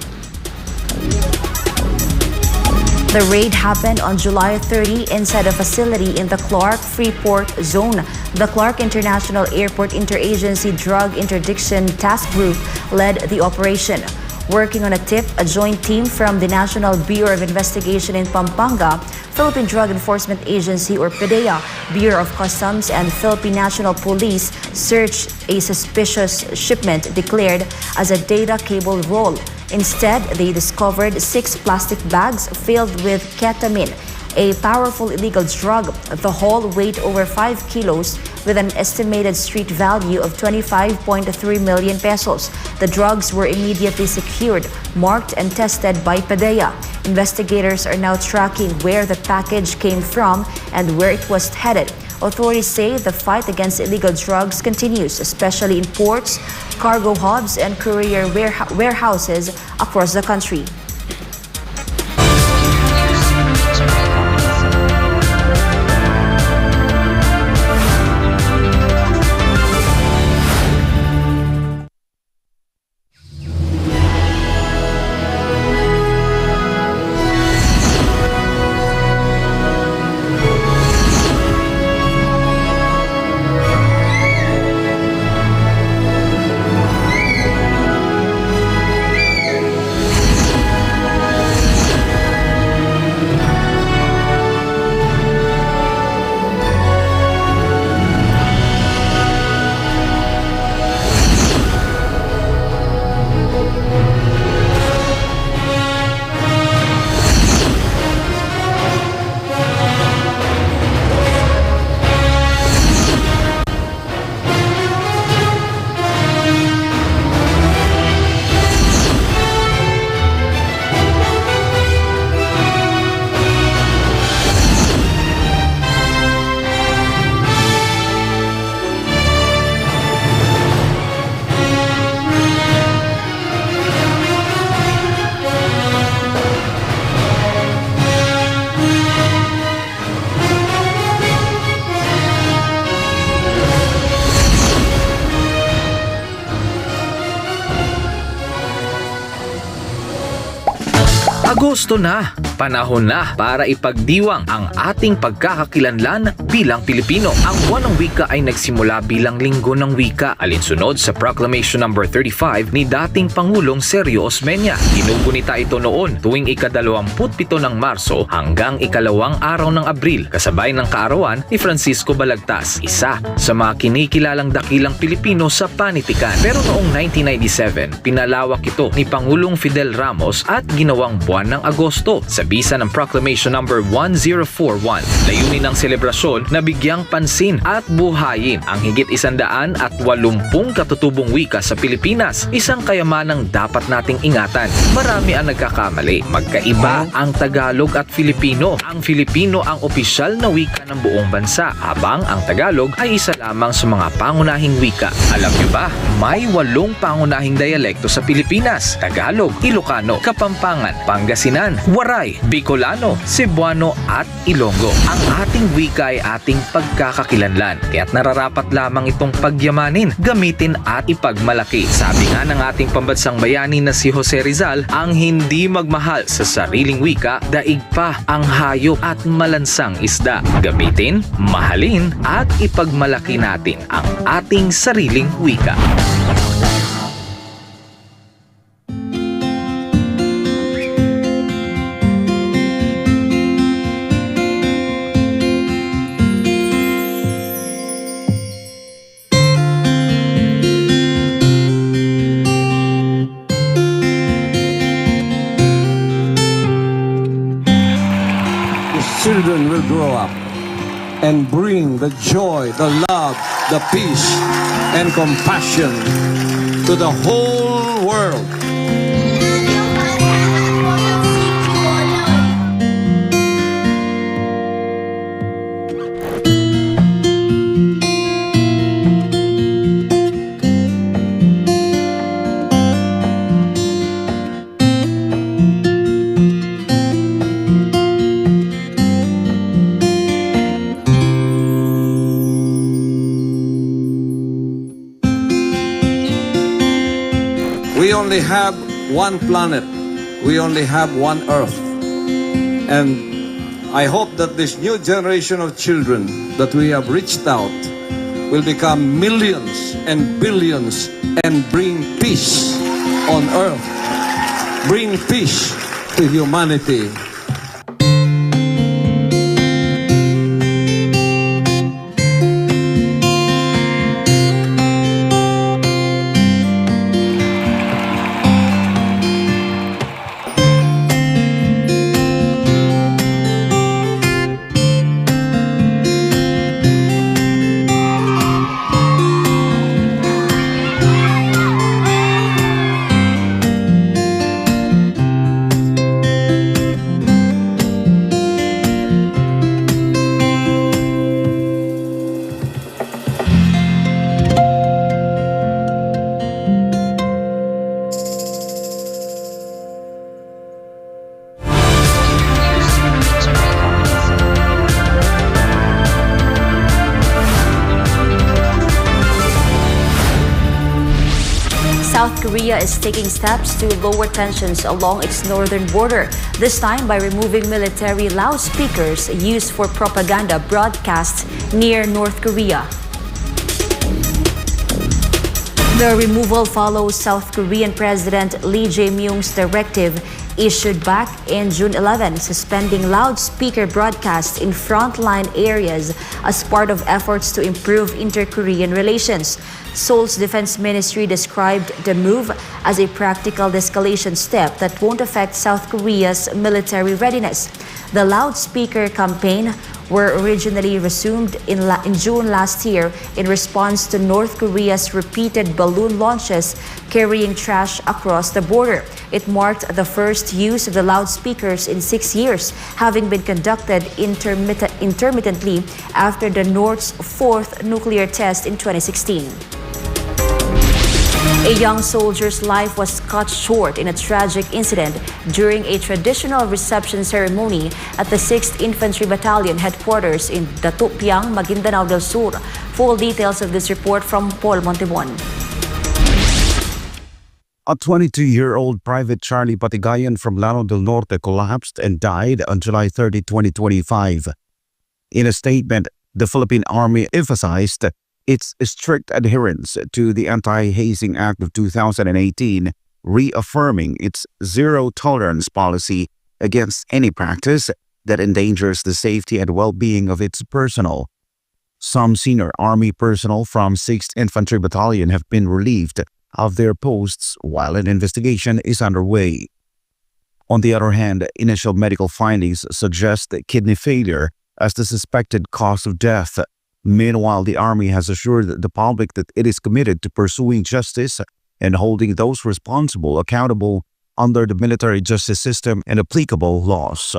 The raid happened on July 30 inside a facility in the Clark Freeport Zone. The Clark International Airport Interagency Drug Interdiction Task Group led the operation. Working on a tip, a joint team from the National Bureau of Investigation in Pampanga, Philippine Drug Enforcement Agency or PDEA, Bureau of Customs, and Philippine National Police searched a suspicious shipment declared as a data cable roll. Instead, they discovered 6 plastic bags filled with ketamine. a powerful illegal drug. The haul weighed over 5 kilos with an estimated street value of 25.3 million pesos. The drugs were immediately secured, marked and tested by PDEA. Investigators are now tracking where the package came from and where it was headed. Authorities say the fight against illegal drugs continues, especially in ports, cargo hubs, and courier warehouses across the country. Agosto na, panahon na para ipagdiwang ang ating pagkakakilanlan bilang Pilipino. Ang buwan ng wika ay nagsimula bilang linggo ng wika, alinsunod sa Proclamation No. 35 ni dating Pangulong Sergio Osmeña. Ginugunita ito noon tuwing ika-27 ng Marso hanggang ikalawang araw ng Abril, kasabay ng kaarawan ni Francisco Balagtas, isa sa mga kinikilalang dakilang Pilipino sa panitikan. Pero noong 1997, pinalawak ito ni Pangulong Fidel Ramos at ginawang buwan ng Agosto sa bisa ng Proclamation No. 1041. Layunin ng selebrasyon na bigyang pansin at buhayin ang higit 180 katutubong wika sa Pilipinas, isang kayamanang dapat nating ingatan. Marami ang nagkakamali. Magkaiba ang Tagalog at Filipino. Ang Filipino ang opisyal na wika ng buong bansa, habang ang Tagalog ay isa lamang sa mga pangunahing wika. Alam niyo ba, may 8 pangunahing dialekto sa Pilipinas: Tagalog, Ilocano, Kapampangan, Pangasinan, Waray, Bicolano, Cebuano at Ilonggo. Ang ating wika ay ating pagkakakilanlan, kaya't nararapat lamang itong pagyamanin, gamitin at ipagmalaki. Sabi nga ng ating pambansang bayani na si Jose Rizal, ang hindi magmahal sa sariling wika, daig pa ang hayop at malansang isda. Gamitin, mahalin at ipagmalaki natin ang ating sariling wika. Children will grow up and bring the joy, the love, the peace, and compassion to the whole world. We only have one planet. We only have one Earth. And I hope that this new generation of children that we have reached out will become millions and billions and bring peace on Earth. Bring peace to humanity. Korea is taking steps to lower tensions along its northern border, this time by removing military loudspeakers used for propaganda broadcasts near North Korea. The removal follows South Korean President Lee Jae-myung's directive issued back in June 11, suspending loudspeaker broadcasts in frontline areas as part of efforts to improve inter-Korean relations. Seoul's defense ministry described the move as a practical de-escalation step that won't affect South Korea's military readiness. The loudspeaker campaign were originally resumed in June last year in response to North Korea's repeated balloon launches carrying trash across the border. It marked the first use of the loudspeakers in 6 years, having been conducted intermittently after the North's fourth nuclear test in 2016. A young soldier's life was cut short in a tragic incident during a traditional reception ceremony at the 6th Infantry Battalion headquarters in Datupiang, Maguindanao del Sur. Full details of this report from Paul Montebon. A 22-year-old Private Charlie Patigayan from Llano del Norte collapsed and died on July 30, 2025. In a statement, the Philippine Army emphasized its strict adherence to the Anti-Hazing Act of 2018, reaffirming its zero-tolerance policy against any practice that endangers the safety and well-being of its personnel. Some senior Army personnel from 6th Infantry Battalion have been relieved of their posts while an investigation is underway. On the other hand, initial medical findings suggest kidney failure as the suspected cause of death. Meanwhile, the Army has assured the public that it is committed to pursuing justice and holding those responsible accountable under the military justice system and applicable laws.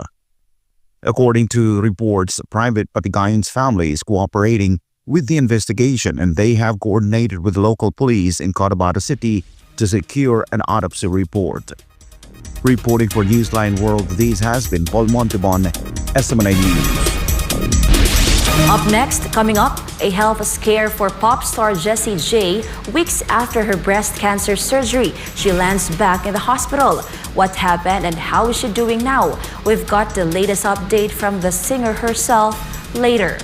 According to reports, Private Patigayan's family is cooperating with the investigation, and they have coordinated with local police in Cotabato City to secure an autopsy report. Reporting for Newsline World, this has been Paul Montebon, SMNI News. Up next, coming up, a health scare for pop star Jessie J. Weeks after her breast cancer surgery, she lands back in the hospital. What happened and how is she doing now? We've got the latest update from the singer herself later.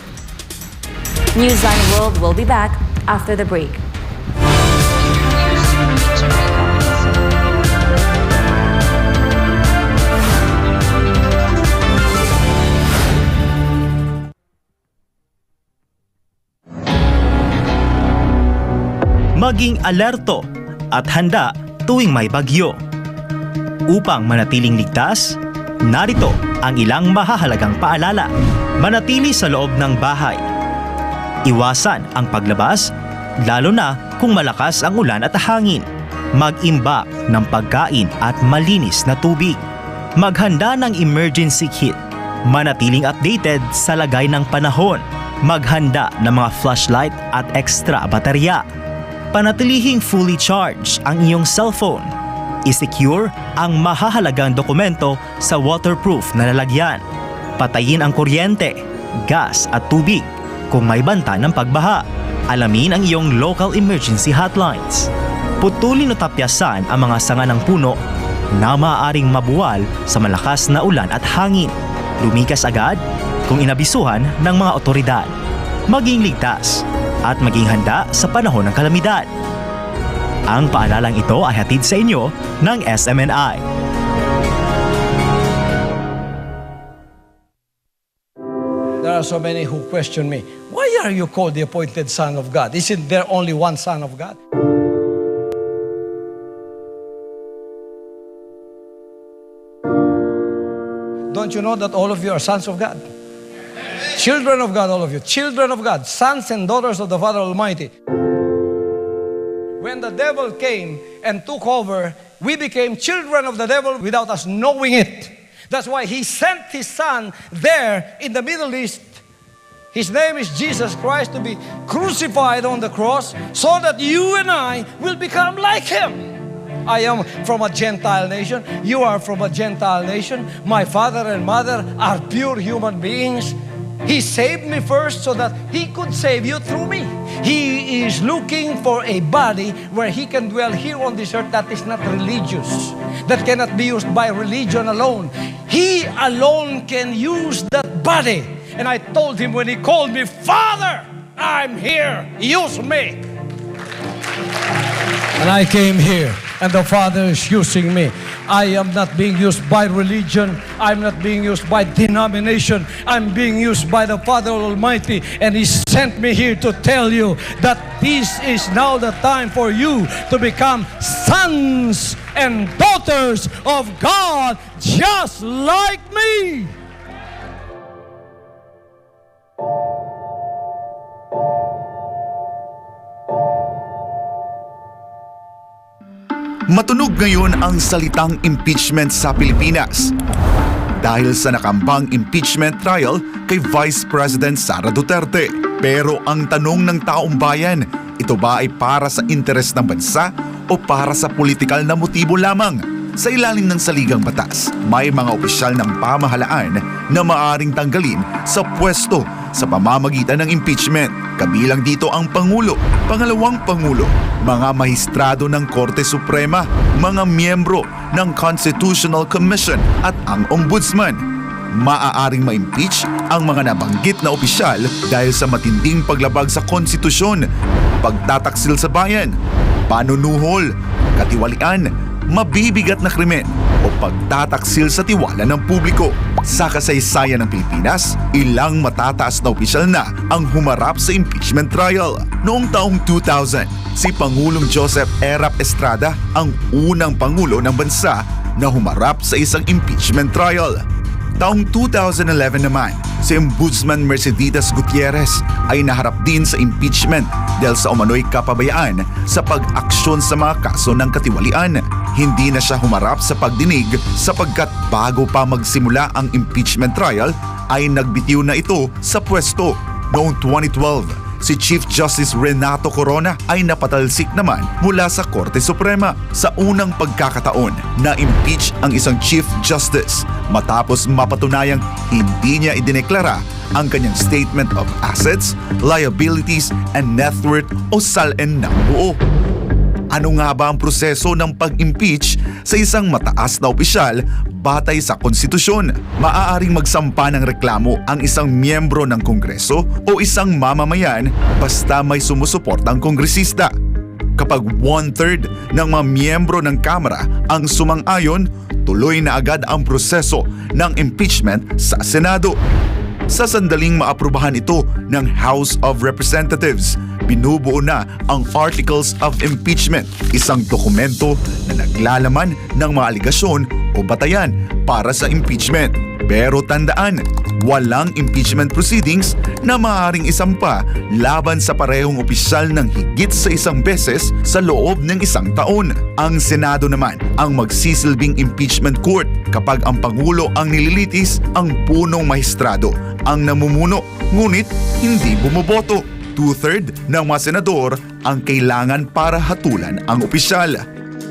Newsline World will be back after the break. Maging alerto at handa tuwing may bagyo. Upang manatiling ligtas, narito ang ilang mahahalagang paalala. Manatili sa loob ng bahay. Iwasan ang paglabas, lalo na kung malakas ang ulan at hangin. Mag-imbak ng pagkain at malinis na tubig. Maghanda ng emergency kit. Manatiling updated sa lagay ng panahon. Maghanda ng mga flashlight at extra baterya. Panatilihing fully charged ang iyong cellphone. I-secure ang mahahalagang dokumento sa waterproof na lalagyan. Patayin ang kuryente, gas at tubig kung may banta ng pagbaha. Alamin ang iyong local emergency hotlines. Putulin o tapyasan ang mga sanga ng puno na maaaring mabuwal sa malakas na ulan at hangin. Lumikas agad kung inabisuhan ng mga otoridad. Maging ligtas at maging handa sa panahon ng kalamidad. Ang paalalang ito ay hatid sa inyo ng SMNI. There are so many who question me, why are you called the appointed Son of God? Isn't there only one Son of God? Don't you know that all of you are sons of God? Children of God, all of you. Children of God, sons and daughters of the Father Almighty. When the devil came and took over, we became children of the devil without us knowing it. That's why he sent his son there in the Middle East. His name is Jesus Christ, to be crucified on the cross so that you and I will become like him. I am from a Gentile nation. You are from a Gentile nation. My father and mother are pure human beings. He saved me first so that He could save you through me. He is looking for a body where He can dwell here on this earth that is not religious, that cannot be used by religion alone. He alone can use that body. And I told Him when He called me, Father, I'm here, use me. And I came here, and the Father is using me. I am not being used by religion. I'm not being used by denomination. I'm being used by the Father Almighty. And He sent me here to tell you that this is now the time for you to become sons and daughters of God, just like me. Matunog ngayon ang salitang impeachment sa Pilipinas dahil sa nakambang impeachment trial kay Vice President Sara Duterte. Pero ang tanong ng taong bayan, ito ba ay para sa interes ng bansa o para sa politikal na motibo lamang? Sa ilalim ng saligang batas, may mga opisyal ng pamahalaan na maaaring tanggalin sa pwesto sa pamamagitan ng impeachment. Kabilang dito ang Pangulo, Pangalawang Pangulo, mga mahistrado ng Korte Suprema, mga miyembro ng Constitutional Commission at ang Ombudsman. Maaaring ma-impeach ang mga nabanggit na opisyal dahil sa matinding paglabag sa konstitusyon, pagtataksil sa bayan, panunuhol, katiwalian, mabibigat na krimen o pagtataksil sa tiwala ng publiko. Sa kasaysayan ng Pilipinas, ilang matataas na opisyal na ang humarap sa impeachment trial. Noong taong 2000, si Pangulong Joseph Erap Estrada ang unang Pangulo ng bansa na humarap sa isang impeachment trial. Taong 2011 naman, si Ombudsman Mercedes Gutierrez ay naharap din sa impeachment dahil sa umano'y kapabayaan sa pag-aksyon sa mga kaso ng katiwalian. Hindi na siya humarap sa pagdinig sapagkat bago pa magsimula ang impeachment trial ay nagbitiw na ito sa pwesto. Noong 2012, si Chief Justice Renato Corona ay napatalsik naman mula sa Korte Suprema sa unang pagkakataon na impeach ang isang Chief Justice matapos mapatunayang hindi niya idineklara ang kanyang Statement of Assets, Liabilities, and Net Worth o SALN ng buo. Ano nga ba ang proseso ng pag-impeach sa isang mataas na opisyal batay sa konstitusyon? Maaaring magsampa ng reklamo ang isang miyembro ng Kongreso o isang mamamayan basta may sumusuportang kongresista. Kapag 1/3 ng mga miyembro ng Kamara ang sumang-ayon, tuloy na agad ang proseso ng impeachment sa Senado. Sa sandaling maaprubahan ito ng House of Representatives, binubuo na ang Articles of Impeachment, isang dokumento na naglalaman ng mga aligasyon o batayan para sa impeachment. Pero tandaan, walang impeachment proceedings na maaaring isampa laban sa parehong opisyal ng higit sa isang beses sa loob ng isang taon. Ang Senado naman ang magsisilbing impeachment court kapag ang Pangulo ang nililitis, ang punong mahistrado ang namumuno, ngunit hindi bumoboto. 2/3 ng mga senador ang kailangan para hatulan ang opisyal.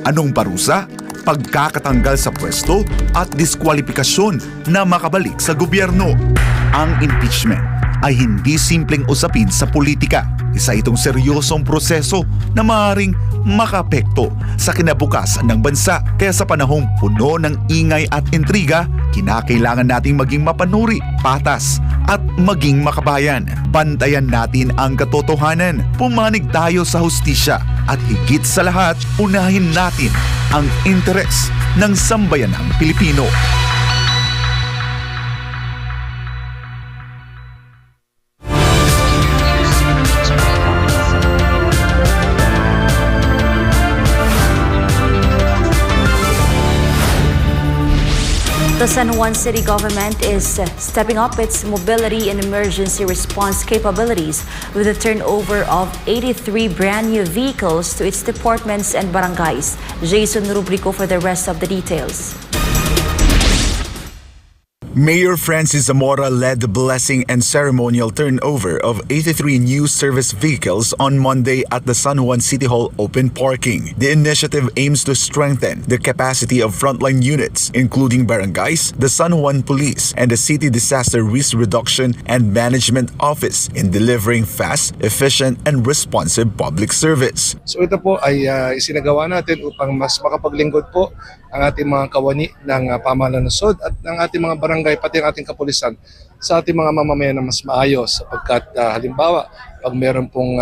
Anong parusa? Pagkakatanggal sa pwesto at diskwalipikasyon na makabalik sa gobyerno. Ang impeachment ay hindi simpleng usapin sa politika. Isa itong seryosong proseso na maaaring makaapekto sa kinabukasan ng bansa. Kaya sa panahong puno ng ingay at intriga, kinakailangan nating maging mapanuri, patas at maging makabayan. Bantayan natin ang katotohanan, pumanig tayo sa hustisya at higit sa lahat, unahin natin ang interes ng sambayanang Pilipino. The San Juan City government is stepping up its mobility and emergency response capabilities with the turnover of 83 brand new vehicles to its departments and barangays. Jason Rubrico for the rest of the details. Mayor Francis Zamora led the blessing and ceremonial turnover of 83 new service vehicles on Monday at the San Juan City Hall open parking. The initiative aims to strengthen the capacity of frontline units, including barangays, the San Juan Police, and the City Disaster Risk Reduction and Management Office in delivering fast, efficient, and responsive public service. So ito po ay isinagawa natin upang mas makapaglingkod po ang ating mga kawani ng pamahalaan ng lungsod at ng ating mga barangay pati ang ating kapulisan sa ating mga mamamayan na mas maayos sapagkat halimbawa pag meron pong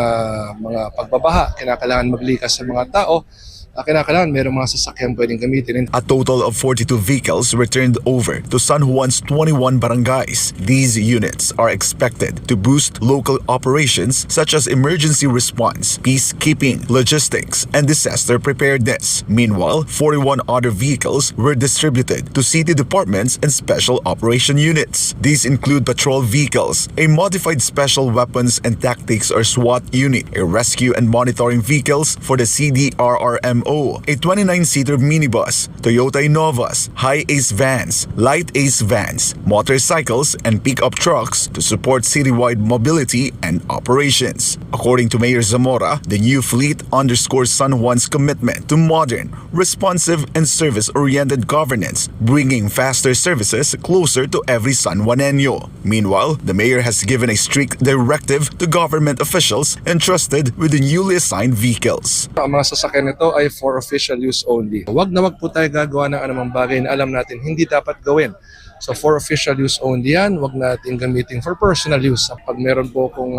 mga pagbabaha, kinakailangan maglikas sa mga tao, kinakailangan mayroong mga sasakyan pwedeng gamitin. A total of 42 vehicles returned over to San Juan's 21 barangays. These units are expected to boost local operations such as emergency response, peacekeeping, logistics, and disaster preparedness. Meanwhile, 41 other vehicles were distributed to city departments and special operation units. These include patrol vehicles, a modified special weapons and tactics or SWAT unit, a rescue and monitoring vehicles for the CDRRM, a 29-seater minibus, Toyota Innovas, high ace vans, light ace vans, motorcycles, and pickup trucks to support citywide mobility and operations. According to Mayor Zamora, the new fleet underscores San Juan's commitment to modern, responsive, and service-oriented governance, bringing faster services closer to every San Juanenyo. Meanwhile, the mayor has given a strict directive to government officials entrusted with the newly assigned vehicles. Ang mga sasakyan nito ay for official use only. Wag na wag po tayo gagawa ng anumang bagay na alam natin hindi dapat gawin. So for official use only yan, wag natin gamitin for personal use. Pag meron po kung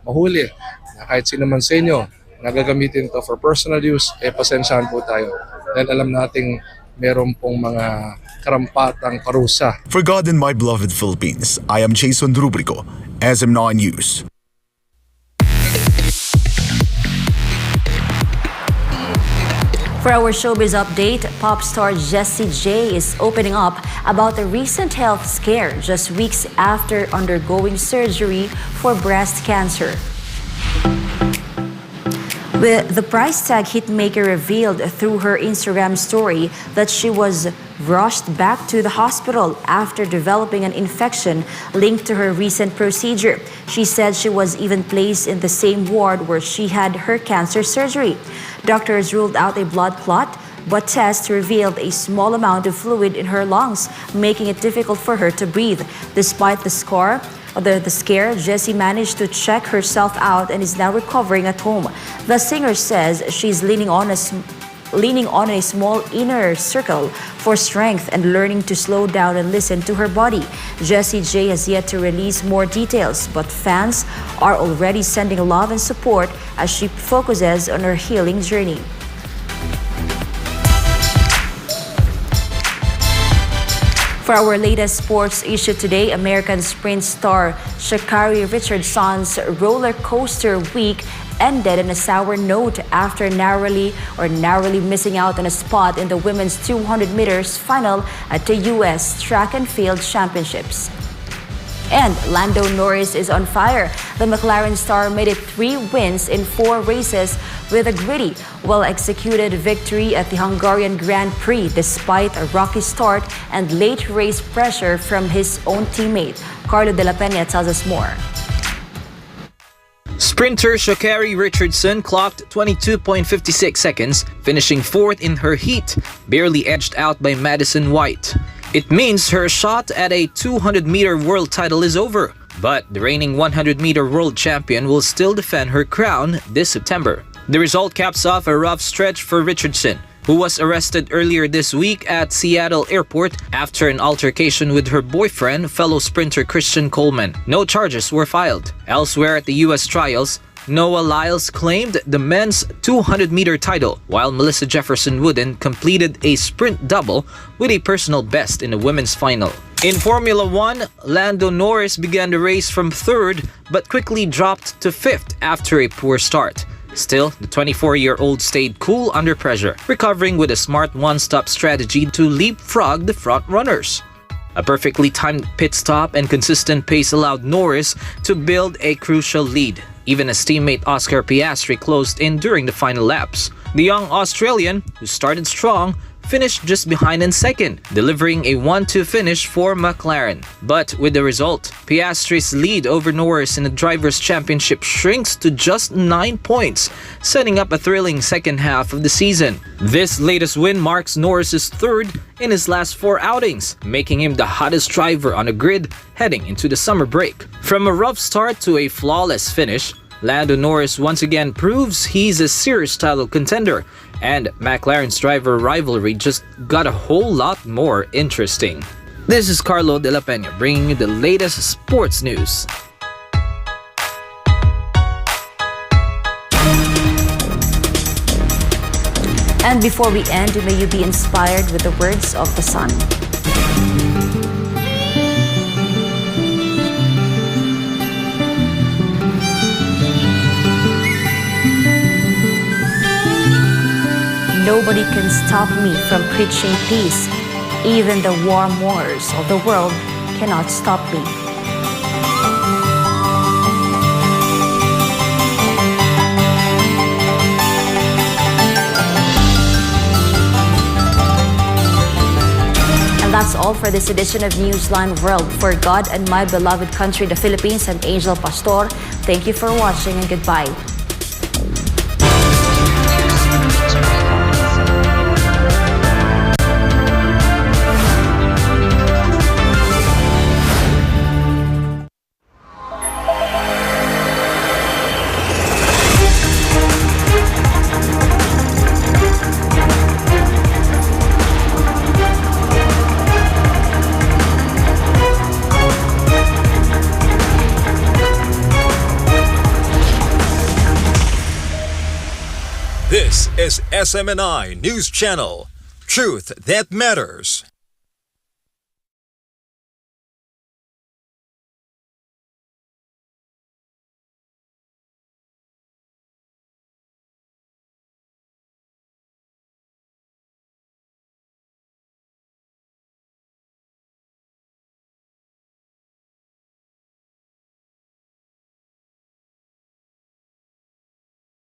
mahuli, na kahit sino man sa inyo, nagagamitin to for personal use, pasensyahan po tayo. Dahil alam nating meron pong mga karampatang parusa. For God and my beloved Philippines, I am Jason Rubrico, SM9 News. For our showbiz update, pop star Jessie J is opening up about a recent health scare just weeks after undergoing surgery for breast cancer. The price tag hitmaker revealed through her Instagram story that she was rushed back to the hospital after developing an infection linked to her recent procedure. She said she was even placed in the same ward where she had her cancer surgery. Doctors ruled out a blood clot, but tests revealed a small amount of fluid in her lungs, making it difficult for her to breathe. Despite the scare, Jessie managed to check herself out and is now recovering at home. The singer says she's leaning on a small inner circle for strength and learning to slow down and listen to her body. Jessie J has yet to release more details, but fans are already sending love and support as she focuses on her healing journey. For our latest sports issue today, American sprint star Sha'Carri Richardson's roller coaster week ended on a sour note after narrowly missing out on a spot in the women's 200 meters final at the U.S. Track and Field Championships. And Lando Norris is on fire. The McLaren star made it 3 wins in 4 races with a gritty, well-executed victory at the Hungarian Grand Prix despite a rocky start and late race pressure from his own teammate. Carlo De La Peña tells us more. Sprinter Sha'Carri Richardson clocked 22.56 seconds, finishing 4th in her heat, barely edged out by Madison White. It means her shot at a 200-meter world title is over, but the reigning 100-meter world champion will still defend her crown this September. The result caps off a rough stretch for Richardson, who was arrested earlier this week at Seattle Airport after an altercation with her boyfriend, fellow sprinter Christian Coleman. No charges were filed. Elsewhere at the U.S. trials, Noah Lyles claimed the men's 200-meter title, while Melissa Jefferson Wooden completed a sprint double with a personal best in the women's final. In Formula 1, Lando Norris began the race from 3rd but quickly dropped to 5th after a poor start. Still, the 24-year-old stayed cool under pressure, recovering with a smart one-stop strategy to leapfrog the front runners. A perfectly timed pit stop and consistent pace allowed Norris to build a crucial lead, even as teammate Oscar Piastri closed in during the final laps. The young Australian, who started strong, finished just behind in second, delivering a 1-2 finish for McLaren. But with the result, Piastri's lead over Norris in the Drivers' Championship shrinks to just 9 points, setting up a thrilling second half of the season. This latest win marks Norris's third in his last 4 outings, making him the hottest driver on the grid heading into the summer break. From a rough start to a flawless finish, Lando Norris once again proves he's a serious title contender, and McLaren's driver rivalry just got a whole lot more interesting. This is Carlo De La Peña bringing you the latest sports news. And before we end, may you be inspired with the words of the sun. Nobody can stop me from preaching peace. Even the warm wars of the world cannot stop me. And that's all for this edition of Newsline World. For God and my beloved country, the Philippines, I'm Angel Pastor. Thank you for watching and goodbye. This is SMNI News Channel. Truth that matters.